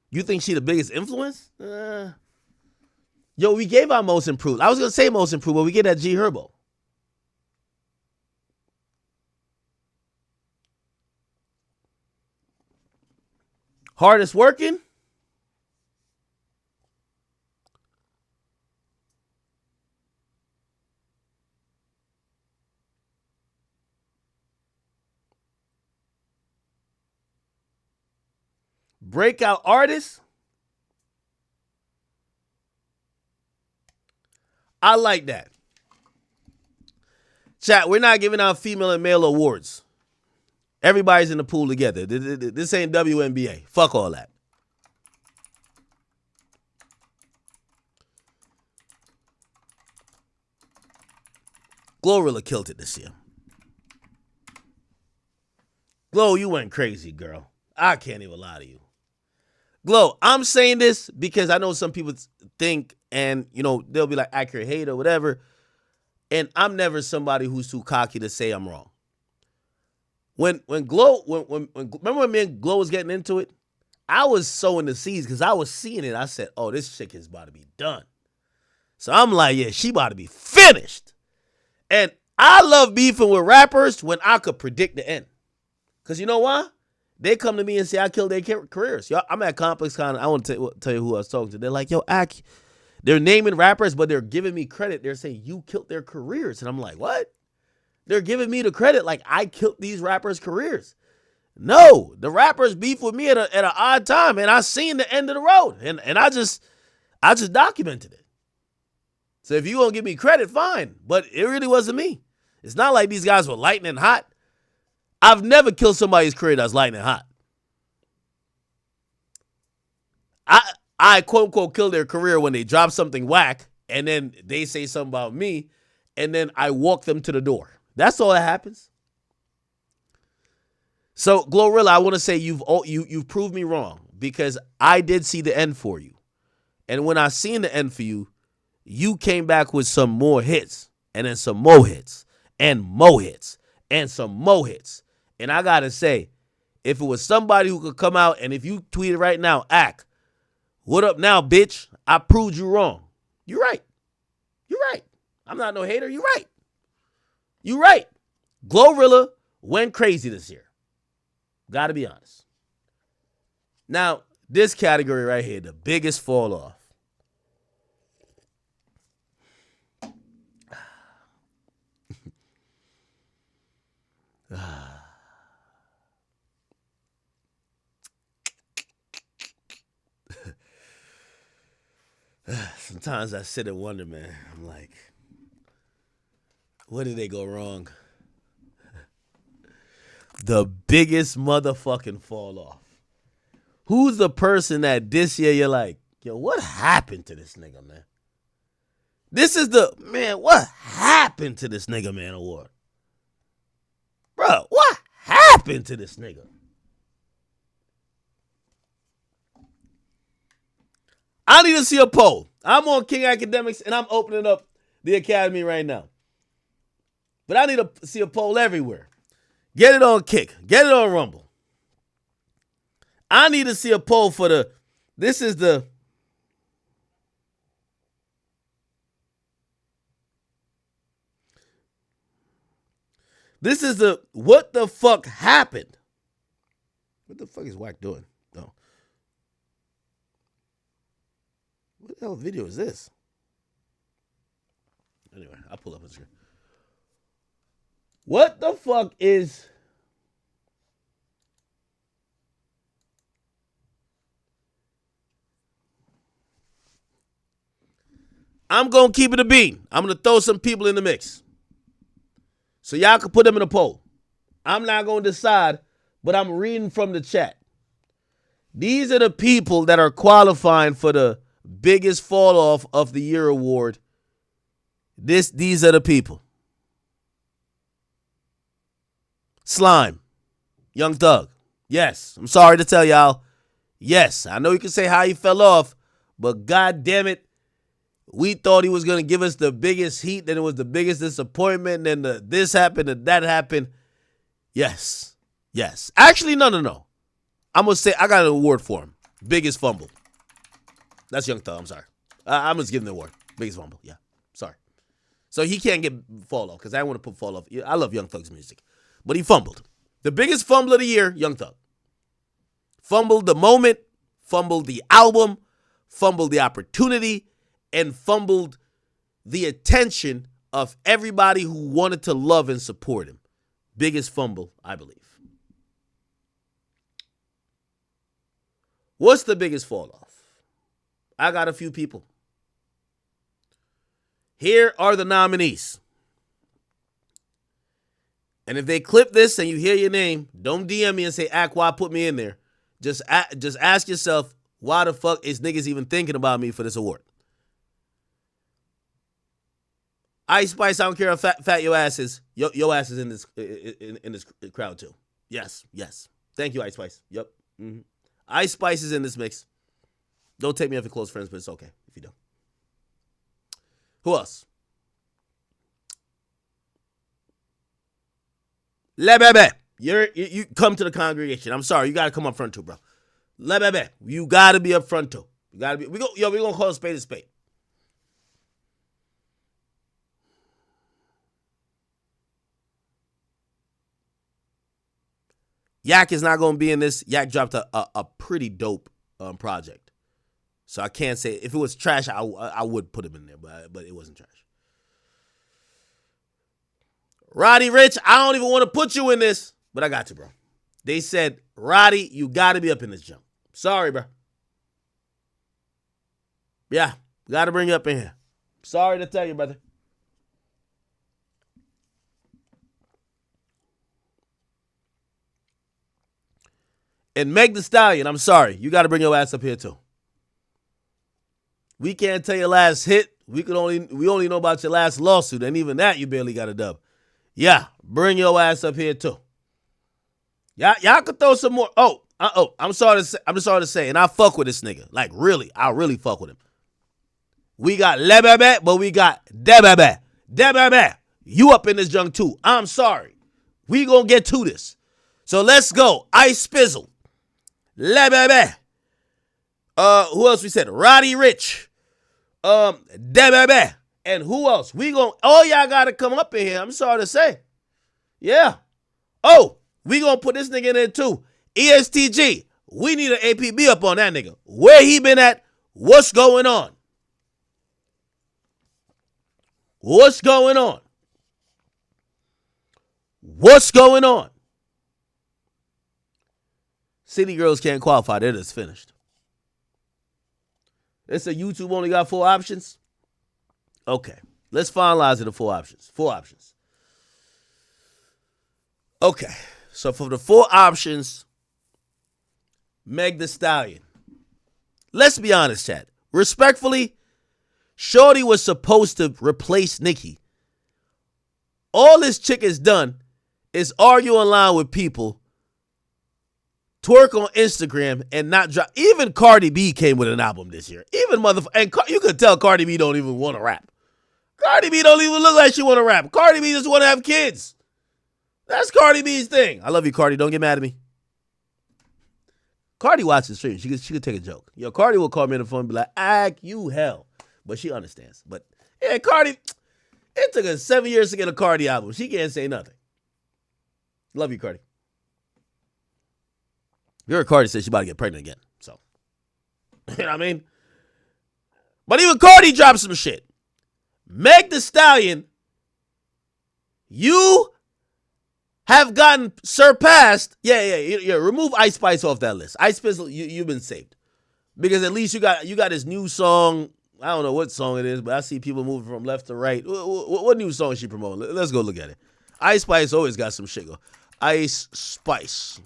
You think she the biggest influence? Yo, we gave our most improved. I was going to say most improved, but we get that G Herbo. Hardest working? Breakout artist? I like that. Chat, we're not giving out female and male awards. Everybody's in the pool together. This ain't WNBA. Fuck all that. Glorilla killed it this year. Glow, you went crazy, girl. I can't even lie to you. Glow, I'm saying this because I know some people think, and they'll be like accurate hate or whatever. And I'm never somebody who's too cocky to say I'm wrong. When Glow, remember when me and Glow was getting into it? I was sowing the seeds because I was seeing it. I said, oh, this chick is about to be done. So I'm like, yeah, she about to be finished. And I love beefing with rappers when I could predict the end. Because you know why? They come to me and say I killed their careers. Yo, I'm at Complex Con. I want to tell you who I was talking to. They're like, yo, Ak, they're naming rappers, but they're giving me credit. They're saying you killed their careers. And I'm like, what? They're giving me the credit like I killed these rappers' careers. No, the rappers beef with me at an odd time, and I seen the end of the road. And I just documented it. So if you won't give me credit, fine. But it really wasn't me. It's not like these guys were lightning hot. I've never killed somebody's career that's lightning hot. I quote unquote kill their career when they drop something whack and then they say something about me and then I walk them to the door. That's all that happens. So Glorilla, I want to say you've proved me wrong because I did see the end for you. And when I seen the end for you, you came back with some more hits and then some more hits and more hits and some more hits. And I got to say, if it was somebody who could come out and if you tweeted right now, Ak, what up now, bitch? I proved you wrong. You're right. You're right. I'm not no hater. You're right. You're right. Glorilla went crazy this year. Got to be honest. Now, this category right here, the biggest fall off. Sometimes I sit and wonder, man. I'm like, where did they go wrong? The biggest motherfucking fall off. Who's the person that this year you're like, yo, what happened to this nigga, man? This is the, man, what happened to this nigga, man, award? Bro, what happened to this nigga? I need to see a poll. I'm on King Akademiks and I'm opening up the Academy right now. But I need to see a poll everywhere. Get it on Kick. Get it on Rumble. I need to see a poll for this is the what the fuck happened? What the fuck is Wack doing? No. What the hell video is this? Anyway, I'll pull up a screen. What the fuck is... I'm going to keep it a beat. I'm going to throw some people in the mix. So y'all can put them in a poll. I'm not going to decide, but I'm reading from the chat. These are the people that are qualifying for the biggest fall off of the year award. These are the people. Slime. Young Thug. Yes. I'm sorry to tell y'all. Yes. I know you can say how he fell off, but god damn it. We thought he was going to give us the biggest heat, then it was the biggest disappointment, then this happened and that happened. Yes. Yes. Actually, no. I'm going to say I got an award for him. Biggest fumble. That's Young Thug. I'm sorry. I'm just giving the award. Biggest fumble. Yeah. Sorry. So he can't get fall off because I want to put fall off. I love Young Thug's music. But he fumbled. The biggest fumble of the year, Young Thug. Fumbled the moment, fumbled the album, fumbled the opportunity, and fumbled the attention of everybody who wanted to love and support him. Biggest fumble, I believe. What's the biggest fall off? I got a few people. Here are the nominees. And if they clip this and you hear your name, don't DM me and say, Aqua, put me in there. Just ask yourself, why the fuck is niggas even thinking about me for this award? Ice Spice, I don't care how fat your ass is. Your ass is in this crowd too. Yes. Thank you, Ice Spice. Yep. Mm-hmm. Ice Spice is in this mix. Don't take me off your close friends, but it's okay if you don't. Who else? Le Bebe. You come to the congregation. I'm sorry, you gotta come up front too, bro. Le Bebe. You gotta be up front too. You gotta be. We're gonna call a spade a spade. Yak is not going to be in this. Yak dropped a pretty dope project. So I can't say, if it was trash, I would put him in there, but it wasn't trash. Roddy Rich, I don't even want to put you in this, but I got you, bro. They said, Roddy, you got to be up in this jump. Sorry, bro. Yeah, got to bring you up in here. Sorry to tell you, brother. And Meg Thee Stallion, I'm sorry. You got to bring your ass up here, too. We can't tell your last hit. We only know about your last lawsuit, and even that you barely got a dub. Yeah, bring your ass up here, too. Y'all could throw some more. I'm sorry to say, and I fuck with this nigga. Like, really, I really fuck with him. We got Le Bebe, but we got De Bebe. De Bebe, you up in this junk, too. I'm sorry. We gonna get to this. So let's go. Ice Spizzle. Le Bebe. Who else we said? Roddy Rich. De Bebe. And who else? All y'all gotta come up in here. I'm sorry to say. Yeah. Oh, we gonna put this nigga in there too. ESTG. We need an APB up on that nigga. Where he been at? What's going on? What's going on? What's going on? City Girls can't qualify. They're just finished. It's a YouTube only got 4 options. Okay. Let's finalize it to 4 options. 4 options. Okay. So for the 4 options, Meg Thee Stallion. Let's be honest, chat. Respectfully, Shorty was supposed to replace Nicki. All this chick has done is argue online with people, twerk on Instagram, and not drop. Even Cardi B came with an album this year. Even and you could tell Cardi B don't even want to rap. Cardi B don't even look like she want to rap. Cardi B just want to have kids. That's Cardi B's thing. I love you, Cardi. Don't get mad at me. Cardi watches the stream. She could take a joke. Yo, Cardi will call me on the phone and be like, you hell. But she understands. But yeah, Cardi, it took her 7 years to get a Cardi album. She can't say nothing. Love you, Cardi. You heard Cardi say she about to get pregnant again. So, you know what I mean? But even Cardi dropped some shit. Meg Thee Stallion, you have gotten surpassed. Yeah. Remove Ice Spice off that list. Ice Spice, you've been saved. Because at least you got this new song. I don't know what song it is, but I see people moving from left to right. What new song is she promoting? Let's go look at it. Ice Spice always got some shit go. Ice Spice.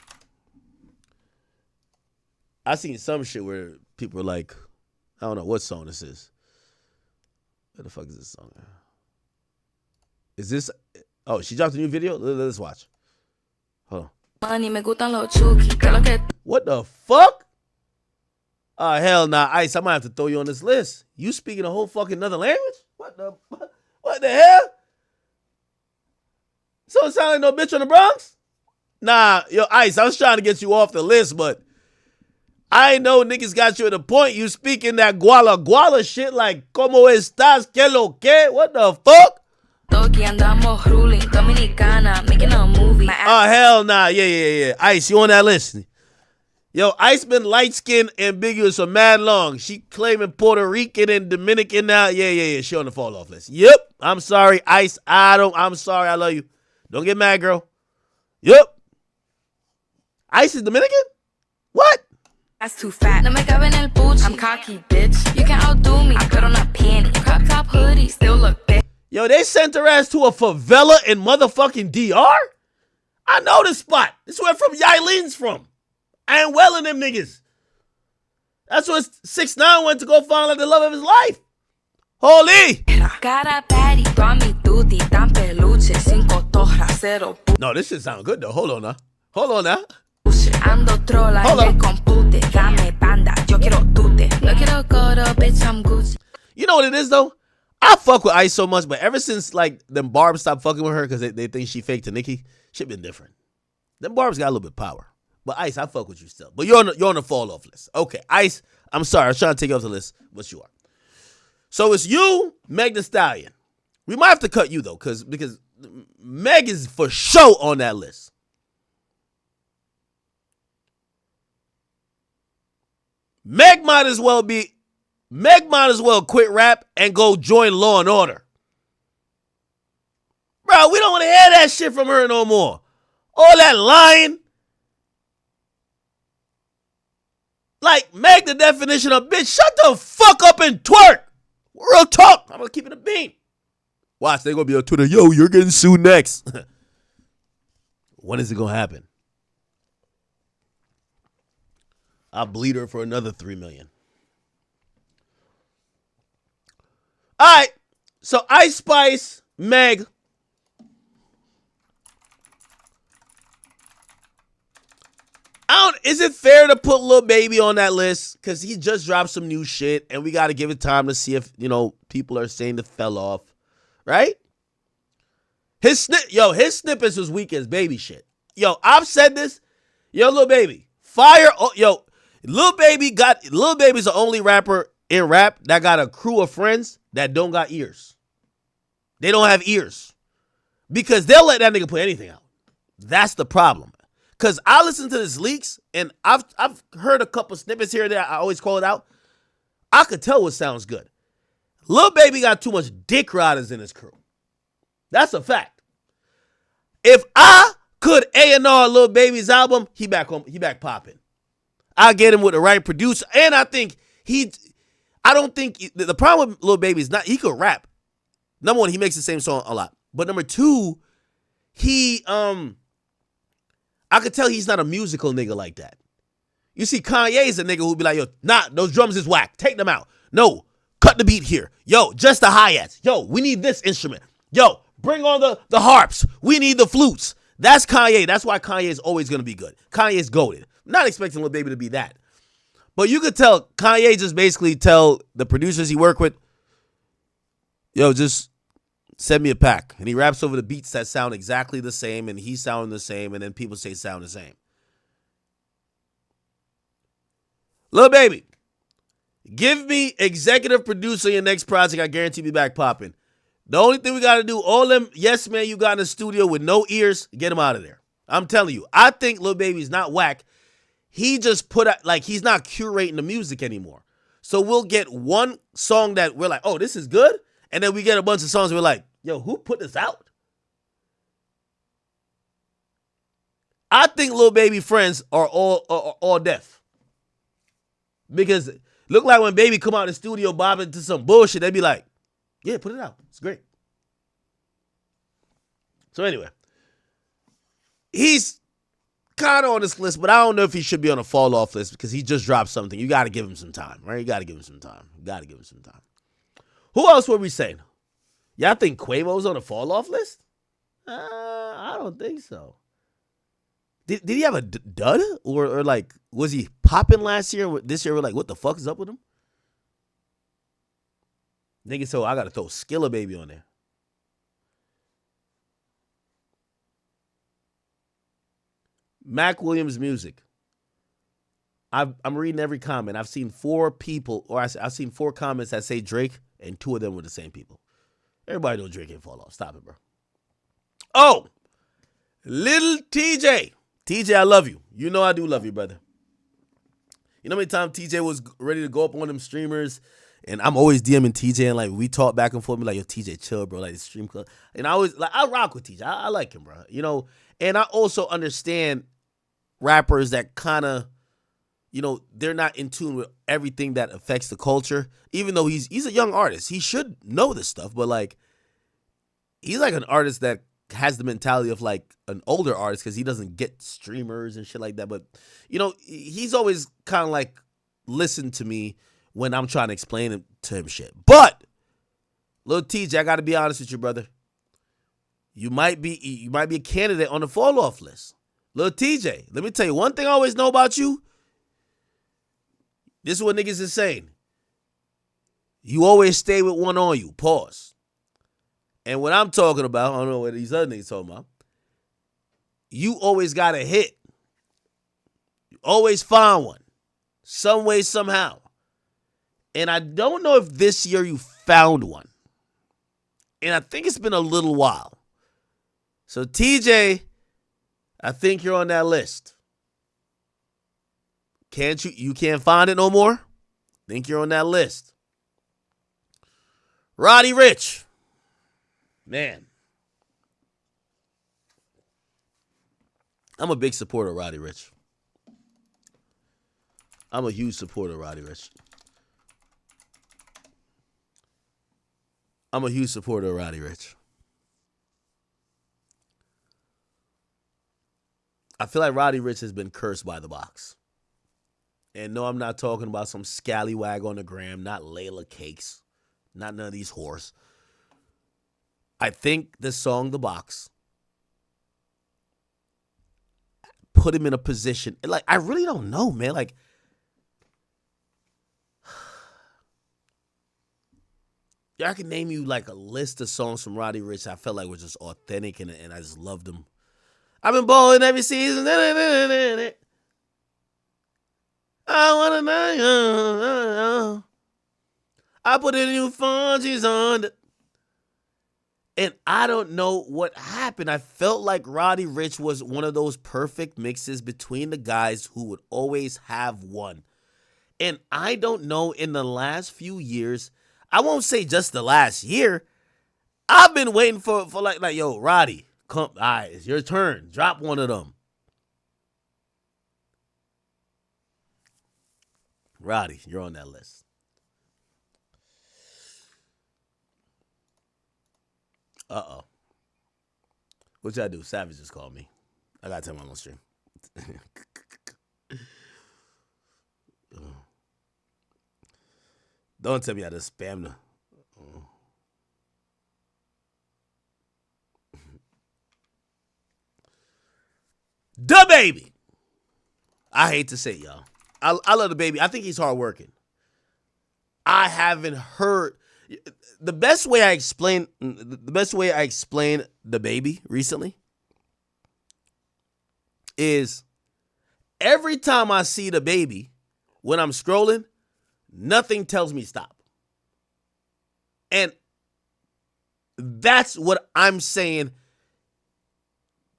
I seen some shit where people were like, I don't know what song this is. What the fuck is this song? Is this? Oh, she dropped a new video? Let's watch. Hold on. What the fuck? Oh, hell nah. Ice, I might have to throw you on this list. You speaking a whole fucking another language? What the hell? So it sound like no bitch on the Bronx? Nah, yo, Ice, I was trying to get you off the list, but I know niggas got you at a point. You speaking that guala guala shit like, ¿Cómo estás? ¿Qué lo que? What the fuck? Oh, hell nah. Yeah. Ice, you on that list? Yo, Ice been light skinned ambiguous for mad long. She claiming Puerto Rican and Dominican now. Yeah. She on the fall off list. Yep. I'm sorry, Ice. I'm sorry. I love you. Don't get mad, girl. Yep. Ice is Dominican? What? That's too fat. No me cabe en el pooch. I'm cocky, bitch. You can't outdo me. I put on a panty. Crop top hoodie. Still look big. Yo, they sent her ass to a favela in motherfucking DR? I know this spot. This is where from Yileen's from. I ain't well in them niggas. That's where 6ix9ine went to go find like the love of his life. Holy. Cara patty, Tommy Tutti, tan peluche, 5 torras, 0 No, this shit sound good though. Hold on now. Ando trola en el compute, dame banda, yo quiero tute. No quiero coro, bitch, I'm Gucci. You know what it is though? I fuck with Ice so much, but ever since like them Barbs stopped fucking with her because they think she fake to Nicki, shit been different. Them Barbs got a little bit of power. But Ice, I fuck with you still. But you're on the fall off list. Okay, Ice, I'm sorry. I was trying to take you off the list, but you are. So it's you, Meg Thee Stallion. We might have to cut you though, because Meg is for sure on that list. Meg might as well quit rap and go join Law and Order. Bro, we don't want to hear that shit from her no more. All that lying. Like, Meg the definition of bitch, shut the fuck up and twerk. Real talk. I'm going to keep it a beam. Watch, they're going to be on Twitter. Yo, you're getting sued next. When is it going to happen? I'll bleed her for another $3 million. All right. So Ice Spice, Meg. Is it fair to put Lil Baby on that list? Because he just dropped some new shit, and we got to give it time to see if, people are saying it fell off. Right? His snippets was weak as baby shit. Yo, I've said this. Yo, Lil Baby. Fire. Yo, Lil Baby's the only rapper in rap that got a crew of friends that don't got ears. They don't have ears. Because they'll let that nigga put anything out. That's the problem. Because I listen to this leaks, and I've heard a couple snippets here and there. I always call it out. I could tell what sounds good. Lil Baby got too much dick riders in his crew. That's a fact. If I could A&R Lil Baby's album, he back home. He back popping. I get him with the right producer, and I think I don't think the problem with Lil Baby is not he could rap. Number one, he makes the same song a lot, but number two, I could tell he's not a musical nigga like that. You see, Kanye's a nigga who'd be like, yo, nah, those drums is whack. Take them out. No, cut the beat here. Yo, just the hi-hats. Yo, we need this instrument. Yo, bring on the harps. We need the flutes. That's Kanye. That's why Kanye is always going to be good. Kanye's goated. Not expecting Lil Baby to be that. But you could tell Kanye just basically tell the producers he work with, yo, just send me a pack. And he raps over the beats that sound exactly the same, and he's sounding the same, and then people say sound the same. Lil Baby, give me executive producer in your next project. I guarantee you be back popping. The only thing we got to do, all them yes man you got in the studio with no ears, get him out of there. I'm telling you, I think Lil Baby's not whack. He just put out, like, he's not curating the music anymore. So we'll get one song that we're like, oh, this is good. And then we get a bunch of songs we're like, yo, who put this out? I think Lil Baby friends are all deaf. Because look like when Baby come out of the studio bobbing to some bullshit, they be like, yeah, put it out. It's great. So anyway, he's kind of on this list, but I don't know if he should be on a fall off list because he just dropped something. You got to give him some time, right? You got to give him some time. Who else were we saying? Y'all think Quavo's on a fall off list? I don't think so. Did he have a dud? Or like, was he popping last year? This year, we're like, what the fuck is up with him? Nigga, so I got to throw Skilla Baby on there. Mac Williams music. I'm reading every comment. I've seen 4 people, or I've seen 4 comments that say Drake, and 2 of them were the same people. Everybody know Drake can't fall off. Stop it, bro. Oh, little TJ. TJ, I love you. You know I do love you, brother. You know how many times TJ was ready to go up on them streamers, and I'm always DMing TJ and like we talk back and forth. Be like, yo, TJ, chill, bro. Like the stream club, and I always like I rock with TJ. I like him, bro. You know, and I also understand rappers that kind of, you know, they're not in tune with everything that affects the culture. Even though he's a young artist, he should know this stuff. But like, he's like an artist that has the mentality of like an older artist because he doesn't get streamers and shit like that. But you know, he's always kind of like listened to me when I'm trying to explain to him shit. But Lil TJ, I got to be honest with you, brother. You might be a candidate on the fall off list. Lil TJ, let me tell you one thing I always know about you. This is what niggas is saying. You always stay with one on you. Pause. And what I'm talking about, I don't know what these other niggas talking about. You always got a hit. You always find one. Some way, somehow. And I don't know if this year you found one. And I think it's been a little while. So TJ, I think you're on that list. You can't find it no more? Think you're on that list. Roddy Ricch. Man. I'm a big supporter of Roddy Ricch. I'm a huge supporter of Roddy Ricch. I'm a huge supporter of Roddy Ricch. I feel like Roddy Ricch has been cursed by the box. And no, I'm not talking about some scallywag on the gram, not Layla Cakes, not none of these whores. I think the song The Box put him in a position. Like, I really don't know, man. Like, I can name you like a list of songs from Roddy Ricch I felt like were just authentic and I just loved them. I've been balling every season. I wanna know. I put in new fungies on. And I don't know what happened. I felt like Roddy Ricch was one of those perfect mixes between the guys who would always have one. And I don't know, in the last few years, I won't say just the last year, I've been waiting for like yo, Roddy, come, all right, it's your turn. Drop one of them. Roddy, you're on that list. Uh-oh. What y'all do? Savage just called me. I gotta tell him I'm on stream. Don't tell me I just spammed the. The baby. I hate to say it, y'all. I love the baby. I think he's hardworking. I haven't heard the best way I explain the baby recently is every time I see the baby when I'm scrolling, nothing tells me stop. And that's what I'm saying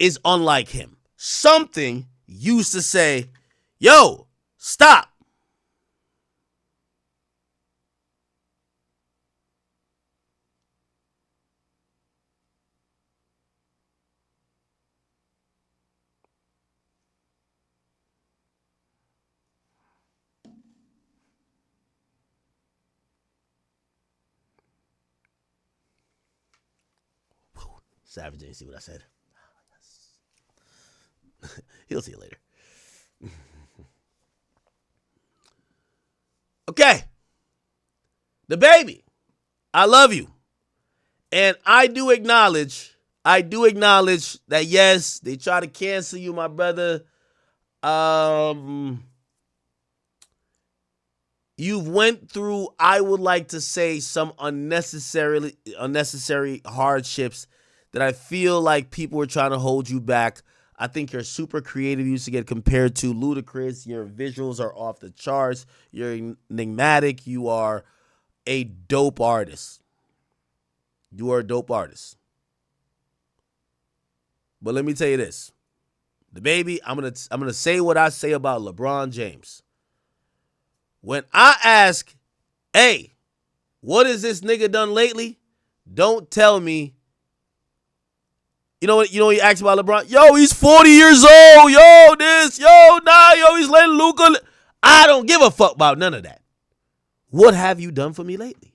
is unlike him. Something used to say, yo, stop. Savage didn't see what I said. He'll see it later. Okay. The baby. I love you. And I do acknowledge that yes, they try to cancel you, my brother. You've went through, I would like to say, some unnecessary hardships that I feel like people were trying to hold you back. I think you're super creative. You used to get compared to Ludacris. Your visuals are off the charts. You're enigmatic. You are a dope artist. You are a dope artist. But let me tell you this. The baby, I'm gonna say what I say about LeBron James. When I ask, hey, what has this nigga done lately? Don't tell me. You know what? You ask about LeBron? Yo, he's 40 years old. Yo, this. Yo, nah. Yo, he's letting Luka. I don't give a fuck about none of that. What have you done for me lately?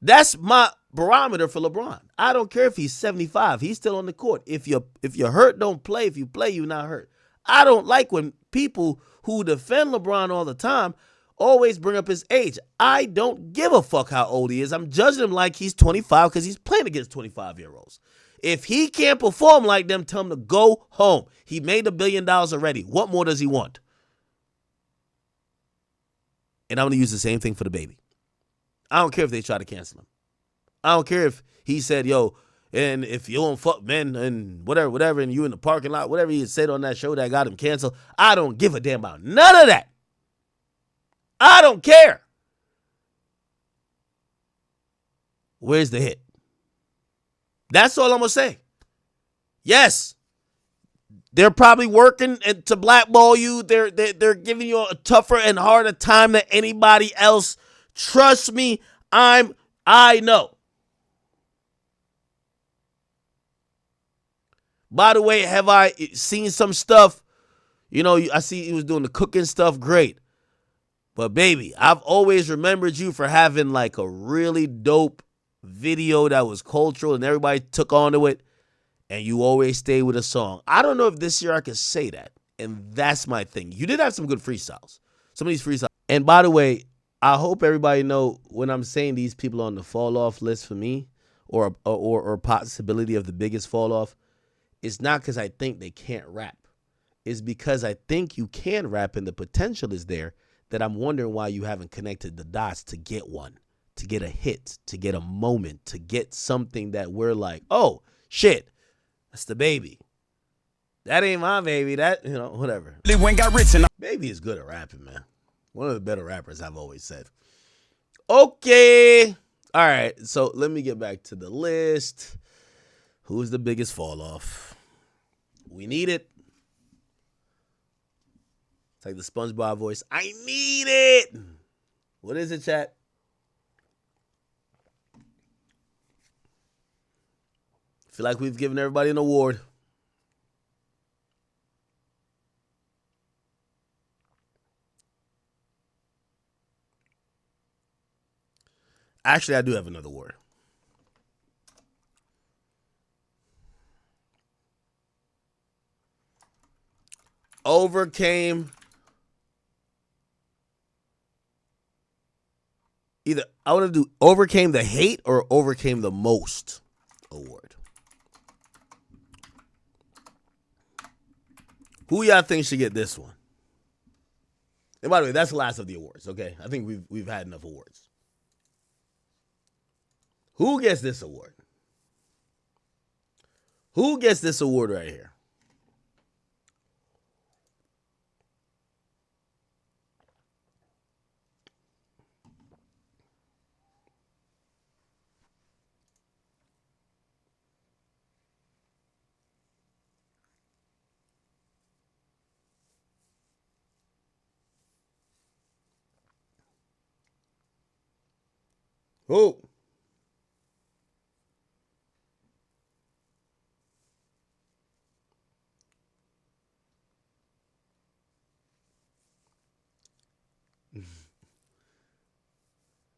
That's my barometer for LeBron. I don't care if he's 75. He's still on the court. If you're hurt, don't play. If you play, you're not hurt. I don't like when people who defend LeBron all the time always bring up his age. I don't give a fuck how old he is. I'm judging him like he's 25 because he's playing against 25-year-olds. If he can't perform like them, tell him to go home. He made $1 billion already. What more does he want? And I'm going to use the same thing for the baby. I don't care if they try to cancel him. I don't care if he said, yo, and if you don't fuck men and whatever, and you in the parking lot, whatever he said on that show that got him canceled. I don't give a damn about none of that. I don't care. Where's the hit? That's all I'm going to say. Yes, they're probably working to blackball you. They're giving you a tougher and harder time than anybody else. Trust me, I know. By the way, have I seen some stuff? You know, I see he was doing the cooking stuff. Great. But baby, I've always remembered you for having like a really dope video that was cultural and everybody took onto it. And you always stay with a song. I don't know if this year I could say that. And that's my thing. You did have some good freestyles. Some of these freestyles. And by the way, I hope everybody know when I'm saying these people on the fall off list for me or possibility of the biggest fall off, it's not because I think they can't rap. It's because I think you can rap and the potential is there that I'm wondering why you haven't connected the dots to get one, to get a hit, to get a moment, to get something that we're like, oh, shit. That's the baby. That ain't my baby. That, whatever. Baby is good at rapping, man. One of the better rappers, I've always said. Okay. All right. So let me get back to the list. Who's the biggest fall off? We need it. It's like the SpongeBob voice. I need it. What is it, chat? Feel like we've given everybody an award. Actually, I do have another award. Overcame. Either I want to do overcame the hate or overcame the most award. Who y'all think should get this one? And by the way, that's the last of the awards, okay? I think we've had enough awards. Who gets this award? Who gets this award right here? Who?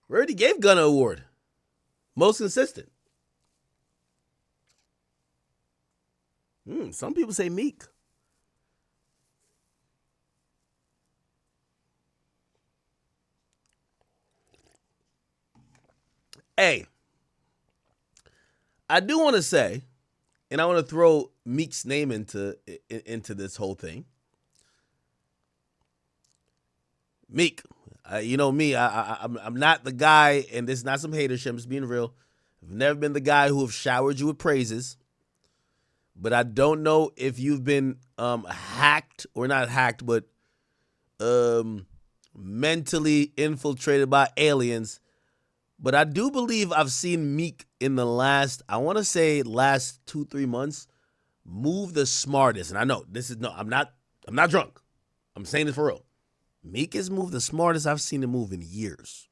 We already gave Gunna an award. Most consistent. Some people say Meek. Hey, I do want to say, and I want to throw Meek's name into this whole thing. Meek, you know me, I'm not the guy, and this is not some hater shit, I'm just being real. I've never been the guy who have showered you with praises, but I don't know if you've been hacked, or not hacked, but mentally infiltrated by aliens. But I do believe I've seen Meek in the last 2-3 months, move the smartest. And I know this is I'm not drunk. I'm saying this for real. Meek has moved the smartest I've seen him move in years.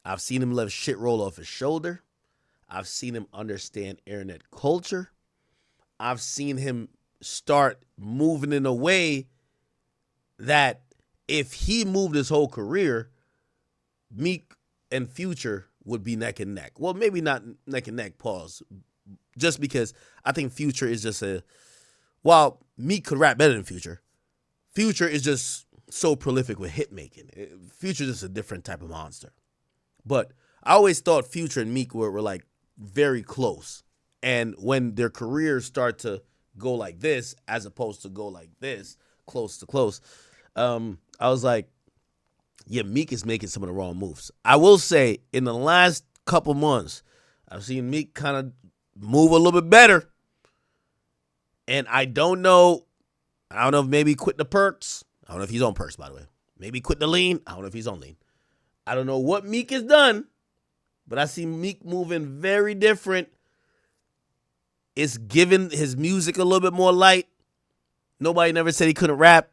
I've seen him let shit roll off his shoulder. I've seen him understand internet culture. I've seen him start moving in a way that if he moved his whole career, Meek and Future would be neck and neck. Well, maybe not neck and neck, pause. Just because I think Future is just while Meek could rap better than Future, Future is just so prolific with hit making. Future is just a different type of monster. But I always thought Future and Meek were like very close. And when their careers start to go like this, as opposed to go like this, close to close, I was like, yeah, Meek is making some of the wrong moves. I will say, in the last couple months, I've seen Meek kind of move a little bit better. And I don't know if maybe quit the perks. I don't know if he's on perks, by the way. Maybe quit the lean. I don't know if he's on lean. I don't know what Meek has done, but I see Meek moving very different. It's giving his music a little bit more light. Nobody never said he couldn't rap.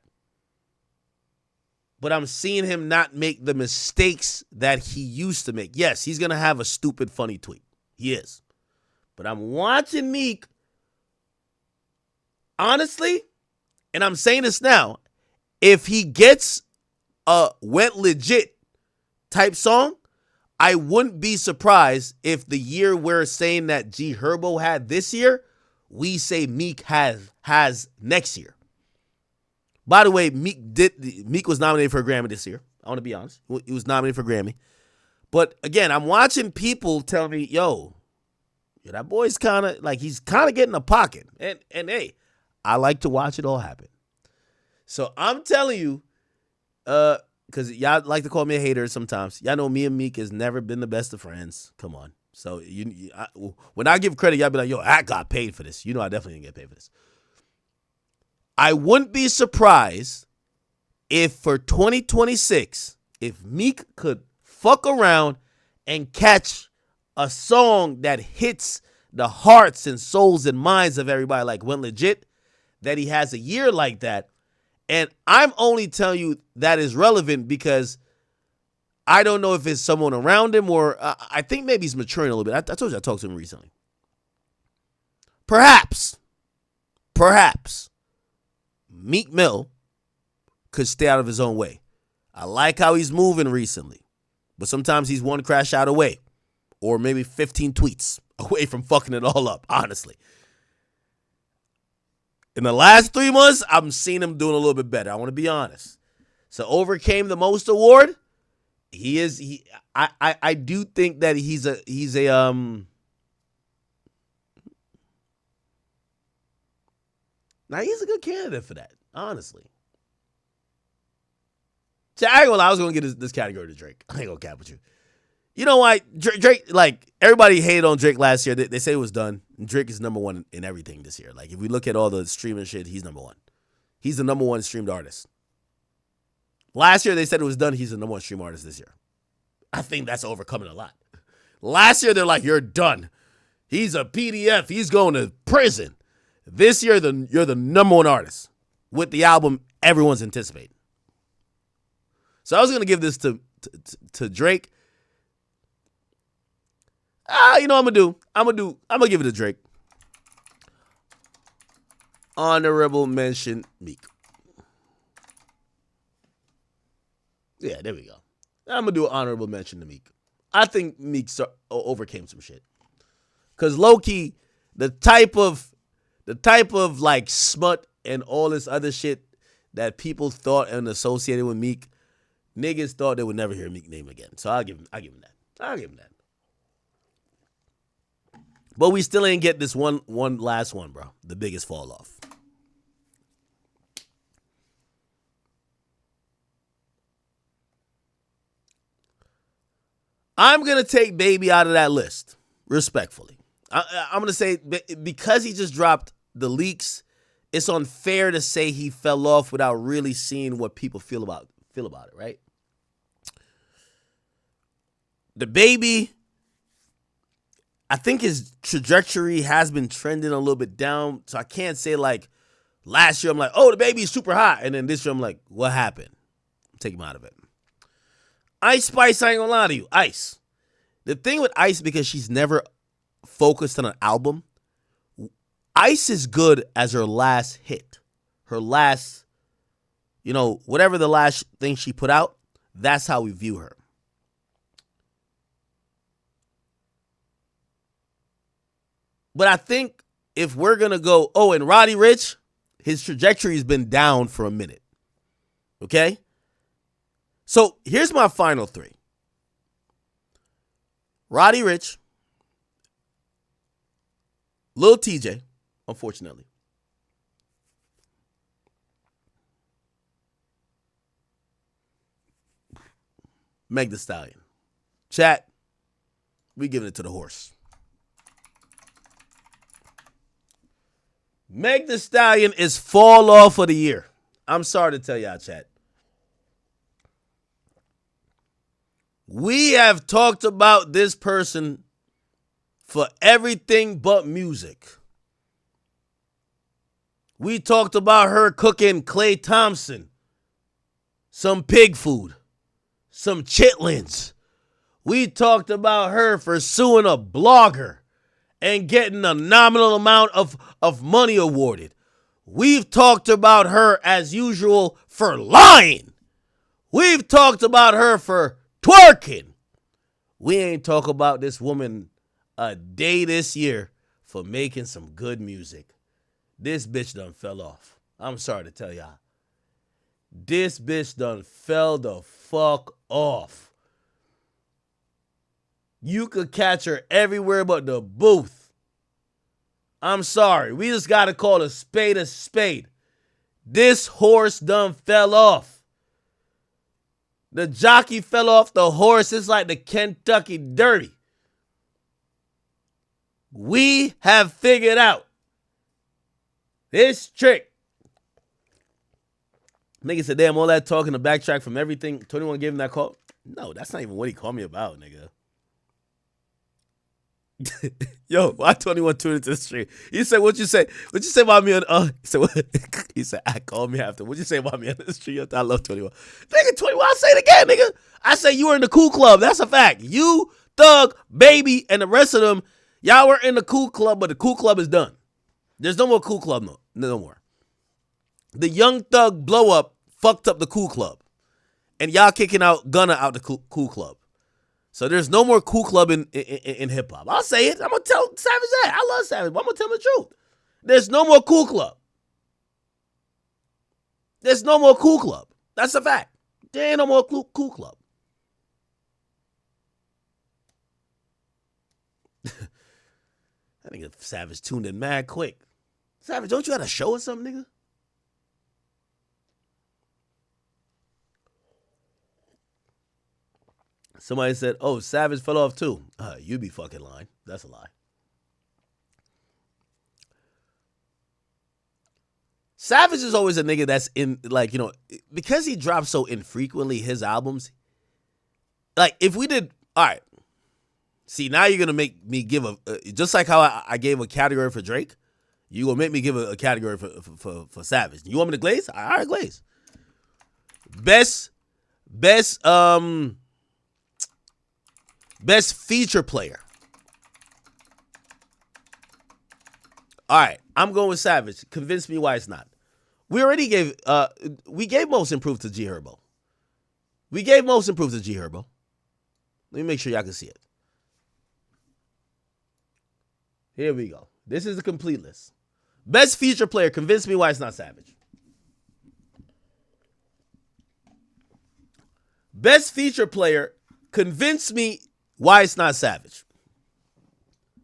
But I'm seeing him not make the mistakes that he used to make. Yes, he's going to have a stupid, funny tweet. He is. But I'm watching Meek, honestly, and I'm saying this now, if he gets a Went Legit type song, I wouldn't be surprised if the year we're saying that G Herbo had this year, we say Meek has next year. By the way, Meek was nominated for a Grammy this year. I want to be honest. He was nominated for a Grammy. But again, I'm watching people tell me, yo, that boy's kind of like, he's kind of getting a pocket. And hey, I like to watch it all happen. So I'm telling you, because y'all like to call me a hater sometimes. Y'all know me and Meek has never been the best of friends. Come on. So when I give credit, y'all be like, yo, I got paid for this. You know I definitely didn't get paid for this. I wouldn't be surprised if for 2026, if Meek could fuck around and catch a song that hits the hearts and souls and minds of everybody like Went Legit, that he has a year like that. And I'm only telling you that is relevant because I don't know if it's someone around him or I think maybe he's maturing a little bit. I told you I talked to him recently. Perhaps Meek Mill could stay out of his own way. I like how he's moving recently, but sometimes he's one crash out away or maybe 15 tweets away from fucking it all up, honestly. In the last 3 months, I'm seeing him doing a little bit better. I want to be honest. So overcame the most award. I do think that he's a now he's a good candidate for that, honestly. See, I was gonna get this category to Drake. I ain't gonna cap with you. You know why? Drake, like, everybody hated on Drake last year. They say it was done. Drake is number one in everything this year. Like, if we look at all the streaming shit, he's number one. He's the number one streamed artist. Last year, they said it was done. He's the number one streamed artist this year. I think that's overcoming a lot. Last year, they're like, you're done. He's a PDF. He's going to prison. This year, you're the number one artist with the album everyone's anticipating. So I was going to give this to Drake. You know what I'm going to do? I'm going to give it to Drake. Honorable mention, Meek. Yeah, there we go. I'm going to do an honorable mention to Meek. I think Meek overcame some shit. Because low-key, the type of like smut and all this other shit that people thought and associated with Meek, niggas thought they would never hear Meek name again. So I'll give him that. But we still ain't get this one last one, bro. The biggest fall off. I'm going to take Baby out of that list, respectfully. I'm going to say, because he just dropped the leaks, it's unfair to say he fell off without really seeing what people feel about it, right? The Baby, I think his trajectory has been trending a little bit down, so I can't say like last year I'm like, oh, the Baby is super hot, and then this year I'm like, what happened? take him out of it. Ice Spice, I ain't gonna lie to you. Ice. The thing with Ice, because she's never focused on an album, Ice is good as her last hit. Her last, whatever the last thing she put out, that's how we view her. But I think if we're going to go, and Roddy Ricch, his trajectory has been down for a minute. Okay? So here's my final three. Roddy Ricch, Lil TJ, unfortunately, Meg Thee Stallion. Chat, we giving it to the horse. Meg Thee Stallion is fall off of the year. I'm sorry to tell y'all, chat. We have talked about this person for everything but music. We talked about her cooking Klay Thompson some pig food, some chitlins. We talked about her for suing a blogger and getting a nominal amount of money awarded. We've talked about her, as usual, for lying. We've talked about her for twerking. We ain't talk about this woman a day this year for making some good music. This bitch done fell off. I'm sorry to tell y'all. This bitch done fell the fuck off. You could catch her everywhere but the booth. I'm sorry. We just got to call a spade a spade. This horse done fell off. The jockey fell off the horse. It's like the Kentucky Derby. We have figured out this trick. Nigga said, damn, all that talking to backtrack from everything. 21 gave him that call. No, that's not even what he called me about, nigga. Yo, why 21 tuned into the stream? He said, what you say? What you say about me on he said, what? He said, I called me after. What you say about me on the stream? I love 21. Nigga, 21, I'll say it again, nigga. I say you were in the cool club. That's a fact. You, Thug, Baby, and the rest of them, y'all were in the cool club, but the cool club is done. There's no more cool club, no more. The Young Thug blow up fucked up the cool club. And y'all kicking out Gunna out the cool club. So there's no more cool club in hip hop. I'll say it. I'm going to tell Savage that. I love Savage, but I'm going to tell him the truth. There's no more cool club. There's no more cool club. That's a fact. There ain't no more cool club. I think Savage tuned in mad quick. Savage, don't you have a show or something, nigga? Somebody said, oh, Savage fell off too. You be fucking lying. That's a lie. Savage is always a nigga that's in, like, because he drops so infrequently his albums. Like, if we did, all right. See, now you're going to make me give just like how I gave a category for Drake, you going to make me give a category for Savage. You want me to glaze? All right, glaze. Best feature player. All right, I'm going with Savage. Convince me why it's not. We already gave Most Improved to G Herbo. We gave Most Improved to G Herbo. Let me make sure y'all can see it. Here we go. This is a complete list. Best feature player. Convince me why it's not Savage. Best feature player. Convince me why it's not Savage.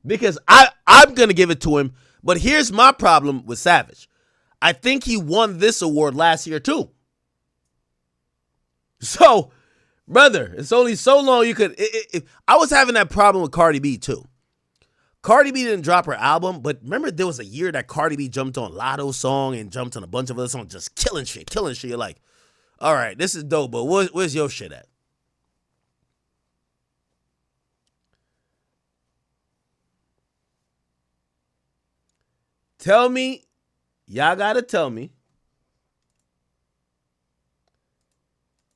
Because I'm going to give it to him. But here's my problem with Savage. I think he won this award last year too. So, brother, it's only so long you could. I was having that problem with Cardi B too. Cardi B didn't drop her album, but remember there was a year that Cardi B jumped on Lotto's song and jumped on a bunch of other songs, just killing shit. You're like, all right, this is dope, but where's your shit at? Tell me, y'all gotta tell me.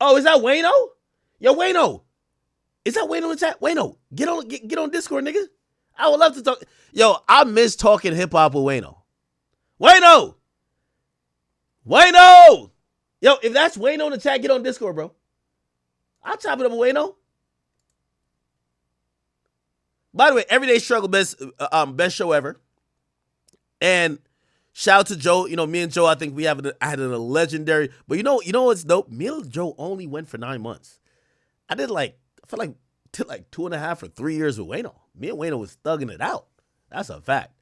Oh, is that Wayno? Yo, Wayno. Is that Wayno in the chat? Wayno, get on Discord, nigga. I would love to talk. Yo, I miss talking hip hop with Wayno. Wayno! Wayno! Yo, if that's Wayno in the chat, get on Discord, bro. I'll chop it up with Wayno. By the way, Everyday Struggle, best show ever. And shout out to Joe. You know, me and Joe, I think I had a legendary. But you know what's dope? Me and Joe only went for 9 months. I felt like 2.5 or 3 years with Wayno. Me and Wayno was thugging it out. That's a fact.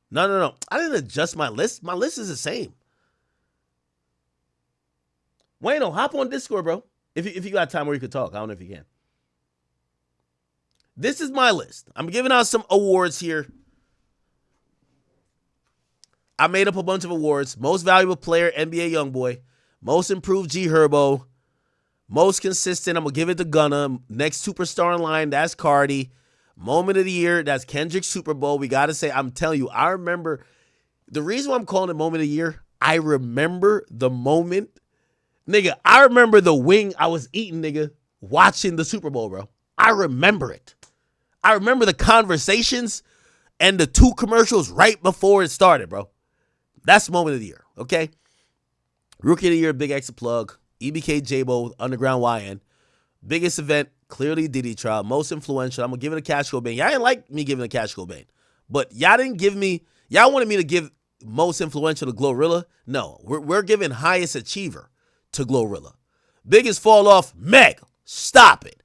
No. I didn't adjust my list. My list is the same. Wayno, hop on Discord, bro. If you got time where you could talk. I don't know if you can. This is my list. I'm giving out some awards here. I made up a bunch of awards. Most valuable player, NBA Youngboy. Most improved, G Herbo. Most consistent, I'm going to give it to Gunna. Next superstar in line, that's Cardi. Moment of the year, that's Kendrick's Super Bowl. We got to say, I'm telling you, I remember. The reason why I'm calling it moment of the year, I remember the moment. Nigga, I remember the wing I was eating, nigga, watching the Super Bowl, bro. I remember it. I remember the conversations and the 2 commercials right before it started, bro. That's moment of the year, okay? Rookie of the year, Big X plug. EBK J-Bo, Underground YN. Biggest event, clearly Diddy trial. Most influential, I'm going to give it a Cash Cobain. Y'all didn't like me giving a Cash Cobain. But y'all didn't give me, y'all wanted me to give most influential to Glorilla. No, we're giving highest achiever to Glorilla. Biggest fall off, Meg. Stop it.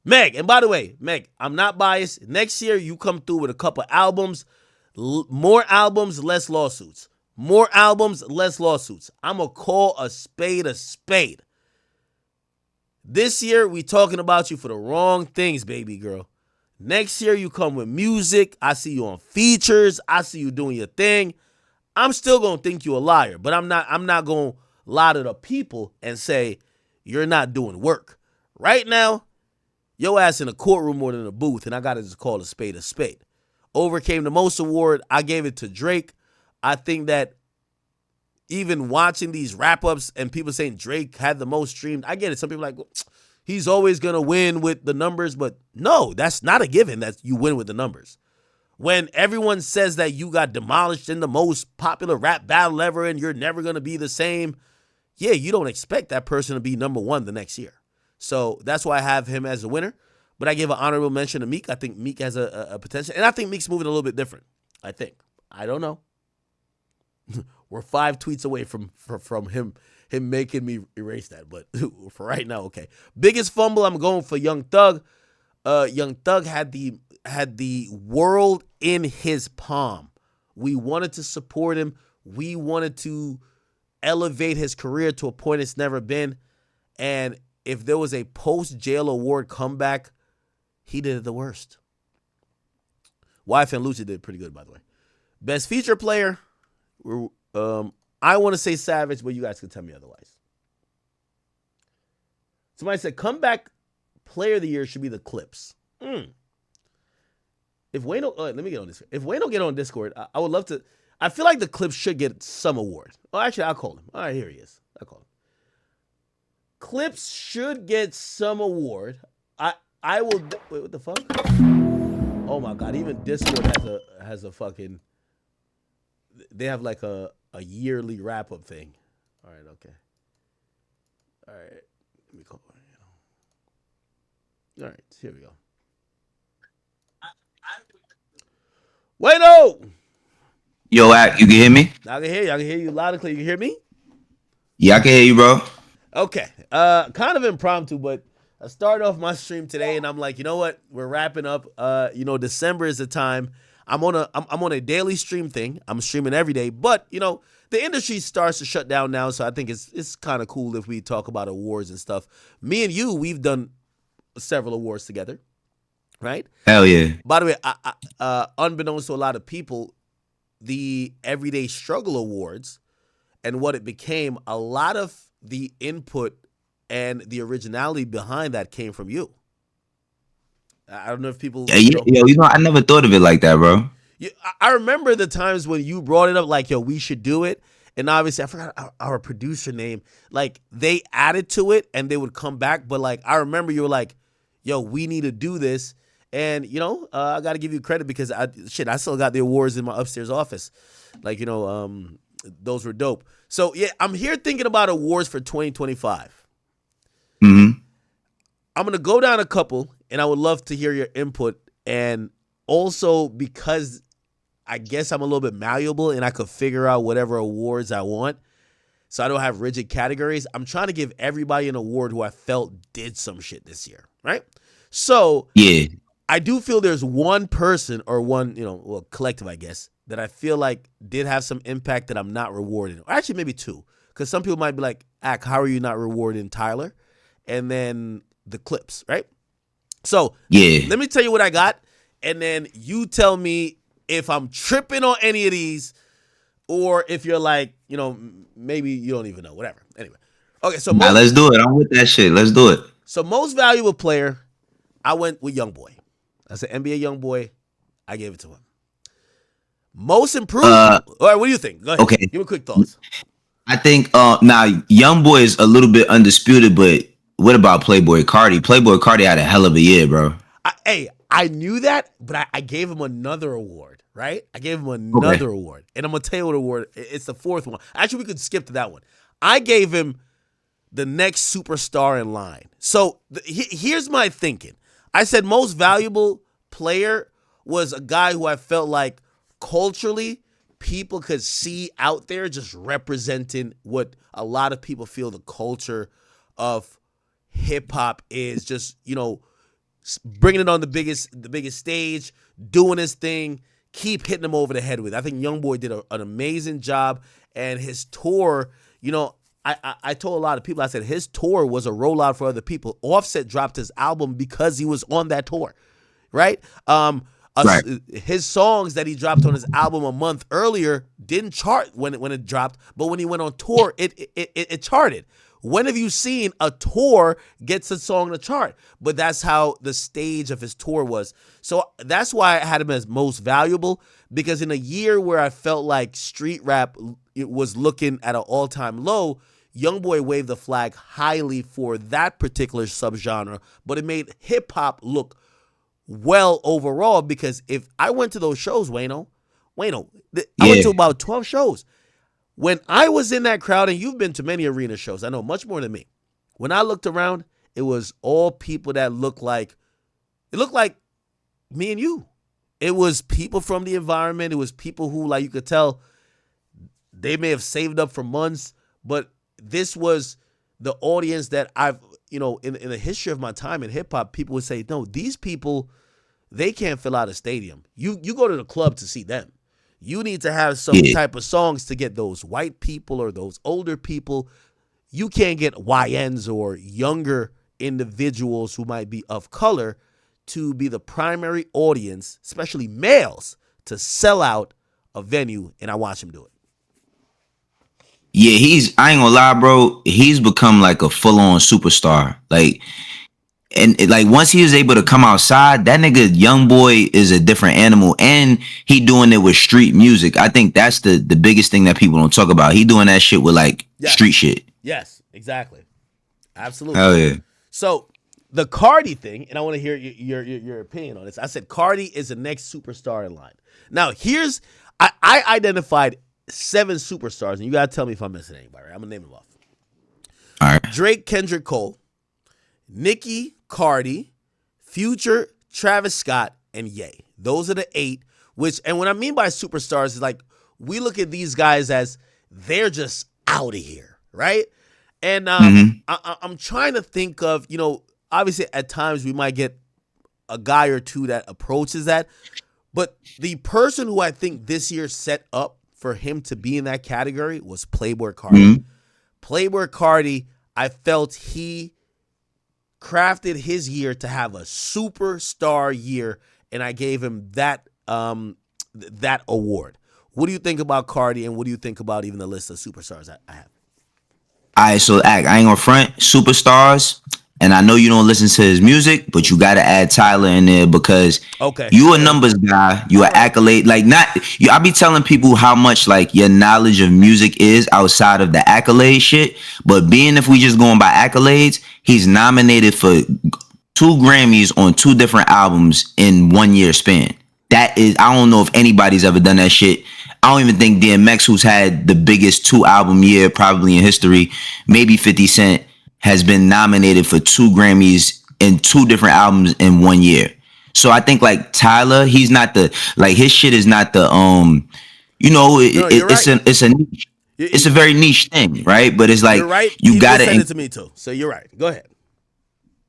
Meg, and by the way, Meg, I'm not biased. Next year, you come through with a couple albums. More albums, less lawsuits. More albums, less lawsuits. I'm going to call a spade a spade. This year, we talking about you for the wrong things, baby girl. Next year, you come with music. I see you on features. I see you doing your thing. I'm still going to think you a liar, but I'm not going to lie to the people and say you're not doing work. Right now, your ass in a courtroom more than a booth, and I got to just call a spade a spade. Overcame the most award. I gave it to Drake. I think that even watching these wrap-ups and people saying Drake had the most streamed, I get it. Some people are like, he's always going to win with the numbers, but no, that's not a given that you win with the numbers. When everyone says that you got demolished in the most popular rap battle ever and you're never going to be the same, yeah, you don't expect that person to be number 1 the next year. So that's why I have him as a winner. But I give an honorable mention to Meek. I think Meek has a potential. And I think Meek's moving a little bit different. I think. I don't know. We're 5 tweets away from him making me erase that. But for right now, okay. Biggest fumble, I'm going for Young Thug. Young Thug had the world in his palm. We wanted to support him. We wanted to elevate his career to a point it's never been. And if there was a post-jail award comeback, he did it the worst. YF and Lucha did pretty good, by the way. Best feature player, I want to say Savage, but you guys can tell me otherwise. Somebody said comeback player of the year should be the Clips. If Wayno, let me get on Discord. If Wayno get on Discord, I would love to. I feel like the Clips should get some award. Oh, actually, I'll call him. All right, here he is. I'll call him. Clips should get some award. I will. Wait, what the fuck? Oh my god! Even Discord has a fucking. They have like a yearly wrap up thing. All right. Okay. All right. Let me call. All right. Here we go. Wayno! Yo, Ak, you can hear me? I can hear you. I can hear you loud and clear. You can hear me? Yeah, I can hear you, bro. Okay. Kind of impromptu, but I started off my stream today and I'm like, you know what? We're wrapping up. December is the time. I'm on a daily stream thing. I'm streaming every day, but the industry starts to shut down now, so I think it's kind of cool if we talk about awards and stuff. Me and you, we've done several awards together, right? Hell yeah. By the way, unbeknownst to a lot of people, the Everyday Struggle Awards and what it became, a lot of the input and the originality behind that came from you. I don't know if people... I never thought of it like that, bro. I remember the times when you brought it up like, yo, we should do it. And obviously, I forgot our producer name. Like they added to it, and they would come back. But like I remember, you were like, "Yo, we need to do this." And I got to give you credit because I still got the awards in my upstairs office. Like those were dope. So yeah, I'm here thinking about awards for 2025. Mm-hmm. I'm gonna go down a couple, and I would love to hear your input. And also because I guess I'm a little bit malleable, and I could figure out whatever awards I want, so I don't have rigid categories. I'm trying to give everybody an award who I felt did some shit this year, right? So Yeah. I do feel there's one person or one, collective, I guess, that I feel like did have some impact that I'm not rewarding. Or actually, maybe two. Because some people might be like, Ak, how are you not rewarding Tyler? And then the Clips, right? So Yeah. let me tell you what I got. And then you tell me if I'm tripping on any of these or if you're like, maybe you don't even know, whatever. Anyway. Okay, so Nah, let's do it. I'm with that shit. Let's do it. So most valuable player, I went with Youngboy. I said NBA Youngboy. I gave it to him. Most improved. All right, what do you think? Go ahead. Okay. Give me quick thoughts. I think now YoungBoy is a little bit undisputed, but what about Playboy Cardi? Playboy Cardi had a hell of a year, bro. I knew that, but I gave him another award, right? I gave him another award. And I'm going to tell you what award. It's the fourth one. Actually, we could skip to that one. I gave him the next superstar in line. So here's my thinking. I said most valuable player was a guy who I felt like culturally people could see out there just representing what a lot of people feel the culture of hip hop is, just, bringing it on the biggest stage, doing his thing, keep hitting him over the head with. I think Youngboy did an amazing job, and his tour, I told a lot of people, I said his tour was a rollout for other people. Offset dropped his album because he was on that tour, right? Right. His songs that he dropped on his album a month earlier didn't chart when it dropped, but when he went on tour, it charted. When have you seen a tour gets a song to chart? But that's how the stage of his tour was. So that's why I had him as most valuable, because in a year where I felt like street rap was looking at an all-time low, Youngboy waved the flag highly for that particular subgenre, but it made hip-hop look well overall, because if I went to those shows, Wayno, I went to about 12 shows. When I was in that crowd, and you've been to many arena shows, I know much more than me. When I looked around, it was all people that looked like me and you. It was people from the environment. It was people who, like, you could tell they may have saved up for months, but this was the audience that I've, in the history of my time in hip hop, people would say, no, these people, they can't fill out a stadium. You go to the club to see them. You need to have some type of songs to get those white people or those older people. You can't get YNs or younger individuals who might be of color to be the primary audience, especially males, to sell out a venue, and I watch him do it. Yeah, I ain't gonna lie, bro. He's become like a full-on superstar. Like once he was able to come outside, that nigga Youngboy is a different animal, and he doing it with street music. I think that's the biggest thing that people don't talk about. He doing that shit with street shit. Yes, exactly, absolutely. Hell yeah. So the Cardi thing, and I want to hear your opinion on this. I said Cardi is the next superstar in line. Now I identified 7 superstars, and you gotta tell me if I'm missing anybody. Right? I'm gonna name them off. All right. Drake, Kendrick Cole, Nicki, Cardi, Future, Travis Scott, and Ye. Those are the 8. And what I mean by superstars is, like, we look at these guys as they're just out of here, right? And I'm trying to think of, obviously at times we might get a guy or two that approaches that, but the person who I think this year set up for him to be in that category was Playboy Cardi. Playboy Cardi, I felt he crafted his year to have a superstar year, and I gave him that award. What do you think about Cardi, and what do you think about even the list of superstars I have? All right, so I ain't gonna front. Superstars, and I know you don't listen to his music, but you got to add Tyler in there because Okay. you a numbers guy, you an accolade. Like not, I be telling people how much like your knowledge of music is outside of the accolade shit. But being if we just going by accolades, he's nominated for 2 Grammys on 2 different albums in 1 year span. That is, I don't know if anybody's ever done that shit. I don't even think DMX, who's had the biggest 2 album year probably in history, maybe 50 Cent, has been nominated for 2 Grammys in 2 different albums in 1 year. So I think like Tyler, he's not the like his shit is not the it's right. a niche. It's a very niche thing, right? But it's like You're right. you People gotta said it to me too. So you're right. Go ahead.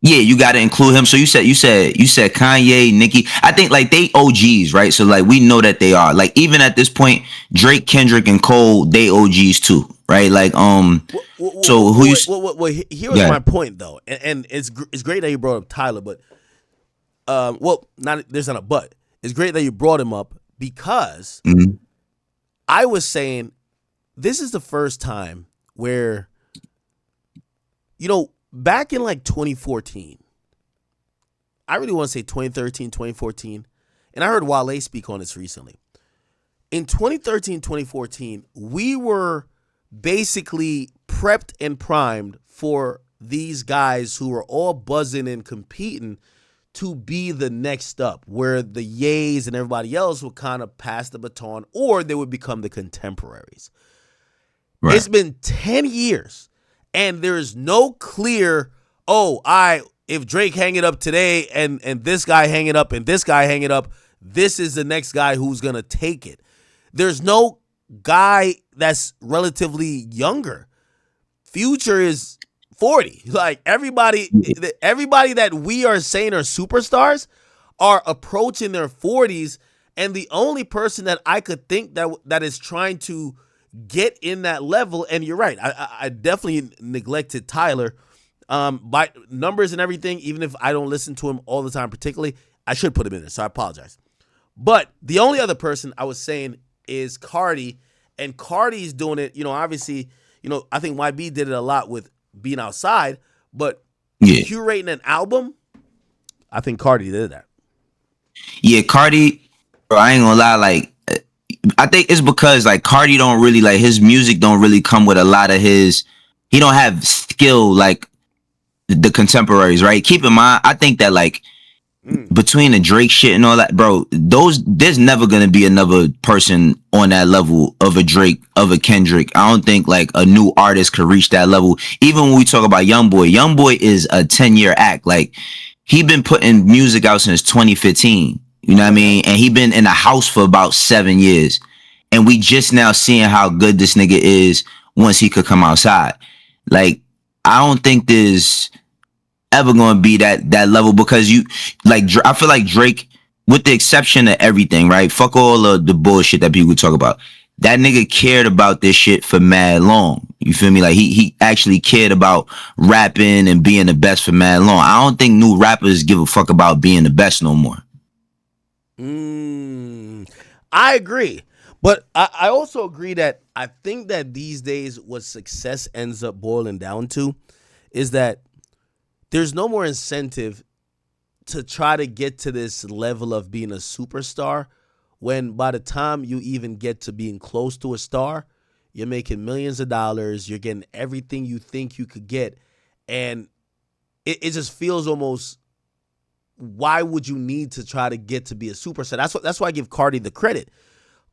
yeah, you got to include him. So you said Kanye, Nicki. I think like they OGs, right? So like we know that they are. Like even at this point, Drake, Kendrick, and Cole, they OGs too, right? Like so who you? Here was my point though, and it's great that you brought up Tyler, but there's not a but. It's great that you brought him up because I was saying this is the first time where back in like 2014, I really want to say 2013, 2014, and I heard Wale speak on this recently. In 2013, 2014, we were basically prepped and primed for these guys who were all buzzing and competing to be the next up, where the Ye's and everybody else would kind of pass the baton or they would become the contemporaries. Right. It's been 10 years. And there is no clear, if Drake hang it up today and this guy hang it up and this guy hang it up, this is the next guy who's going to take it. There's no guy that's relatively younger. Future is 40. Like everybody that we are saying are superstars are approaching their 40s. And the only person that I could think that is trying to get in that level, and you're right, I definitely neglected Tyler by numbers and everything. Even if I don't listen to him all the time particularly, I should put him in there, so I apologize. But the only other person I was saying is Cardi, and Cardi's doing it, obviously, I think YB did it a lot with Being Outside, but curating an album, I think Cardi did that. Yeah, Cardi, bro, I ain't gonna lie, like I think it's because like Cardi don't really like his music don't really come with a lot of he don't have skill like the contemporaries, right? Keep in mind, I think that like between the Drake shit and all that, bro, there's never gonna be another person on that level of a Drake, of a Kendrick. I don't think like a new artist could reach that level. Even when we talk about Youngboy is a 10-year act. Like he been putting music out since 2015. You know what I mean? And he been in the house for about 7 years. And we just now seeing how good this nigga is once he could come outside. Like, I don't think there's ever going to be that level because I feel like Drake, with the exception of everything, right? Fuck all of the bullshit that people talk about. That nigga cared about this shit for mad long. You feel me? Like he actually cared about rapping and being the best for mad long. I don't think new rappers give a fuck about being the best no more. I agree. But I also agree that I think that these days what success ends up boiling down to is that there's no more incentive to try to get to this level of being a superstar when by the time you even get to being close to a star, you're making millions of dollars, you're getting everything you think you could get, and it just feels almost, why would you need to try to get to be a superstar? That's why I give Cardi the credit.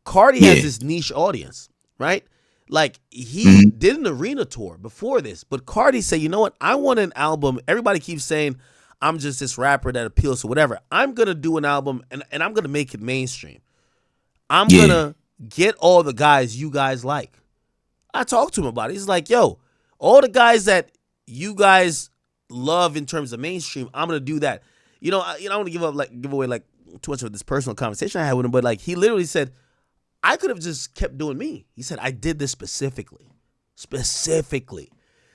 Cardi has this niche audience, right? Like he did an arena tour before this, but Cardi said, you know what? I want an album. Everybody keeps saying I'm just this rapper that appeals to whatever. I'm going to do an album and I'm going to make it mainstream. I'm going to get all the guys you guys like. I talked to him about it. He's like, yo, all the guys that you guys love in terms of mainstream, I'm going to do that. I don't want to give away like too much of this personal conversation I had with him, but like he literally said, I could have just kept doing me. He said, I did this specifically.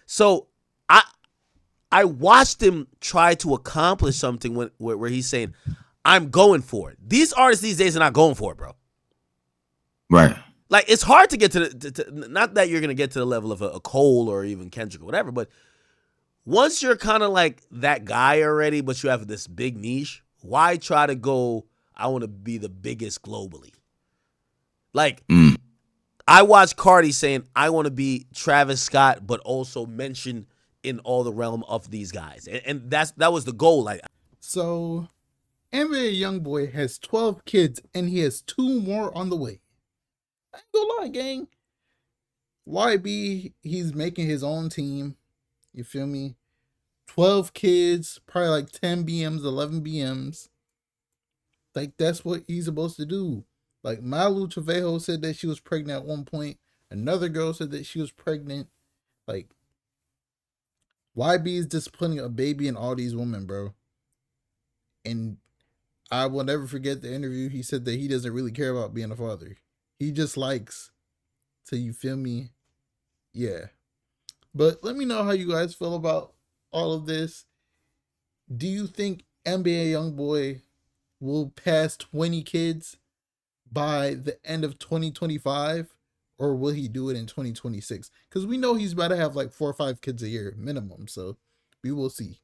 So I watched him try to accomplish something where he's saying, I'm going for it. These artists these days are not going for it, bro. Right. Like, it's hard to get to not that you're going to get to the level of a Cole or even Kendrick or whatever, but once you're kind of like that guy already, but you have this big niche, why try to go, I want to be the biggest globally? Like, I watched Cardi saying, I want to be Travis Scott, but also mentioned in all the realm of these guys. And that was the goal. Like, So, NBA Youngboy has 12 kids and he has 2 more on the way. I ain't gonna lie, gang. YB, he's making his own team. You feel me? 12 kids, probably like 10 BMs, 11 BMs. Like, that's what he's supposed to do. Like, Malu Trevejo said that she was pregnant at one point. Another girl said that she was pregnant. Like, YB is just putting a baby in all these women, bro. And I will never forget the interview. He said that he doesn't really care about being a father. He just likes to, you feel me? Yeah. But let me know how you guys feel about all of this. Do you think NBA Youngboy will pass 20 kids by the end of 2025? Or will he do it in 2026? Because we know he's about to have like 4 or 5 kids a year minimum. So we will see.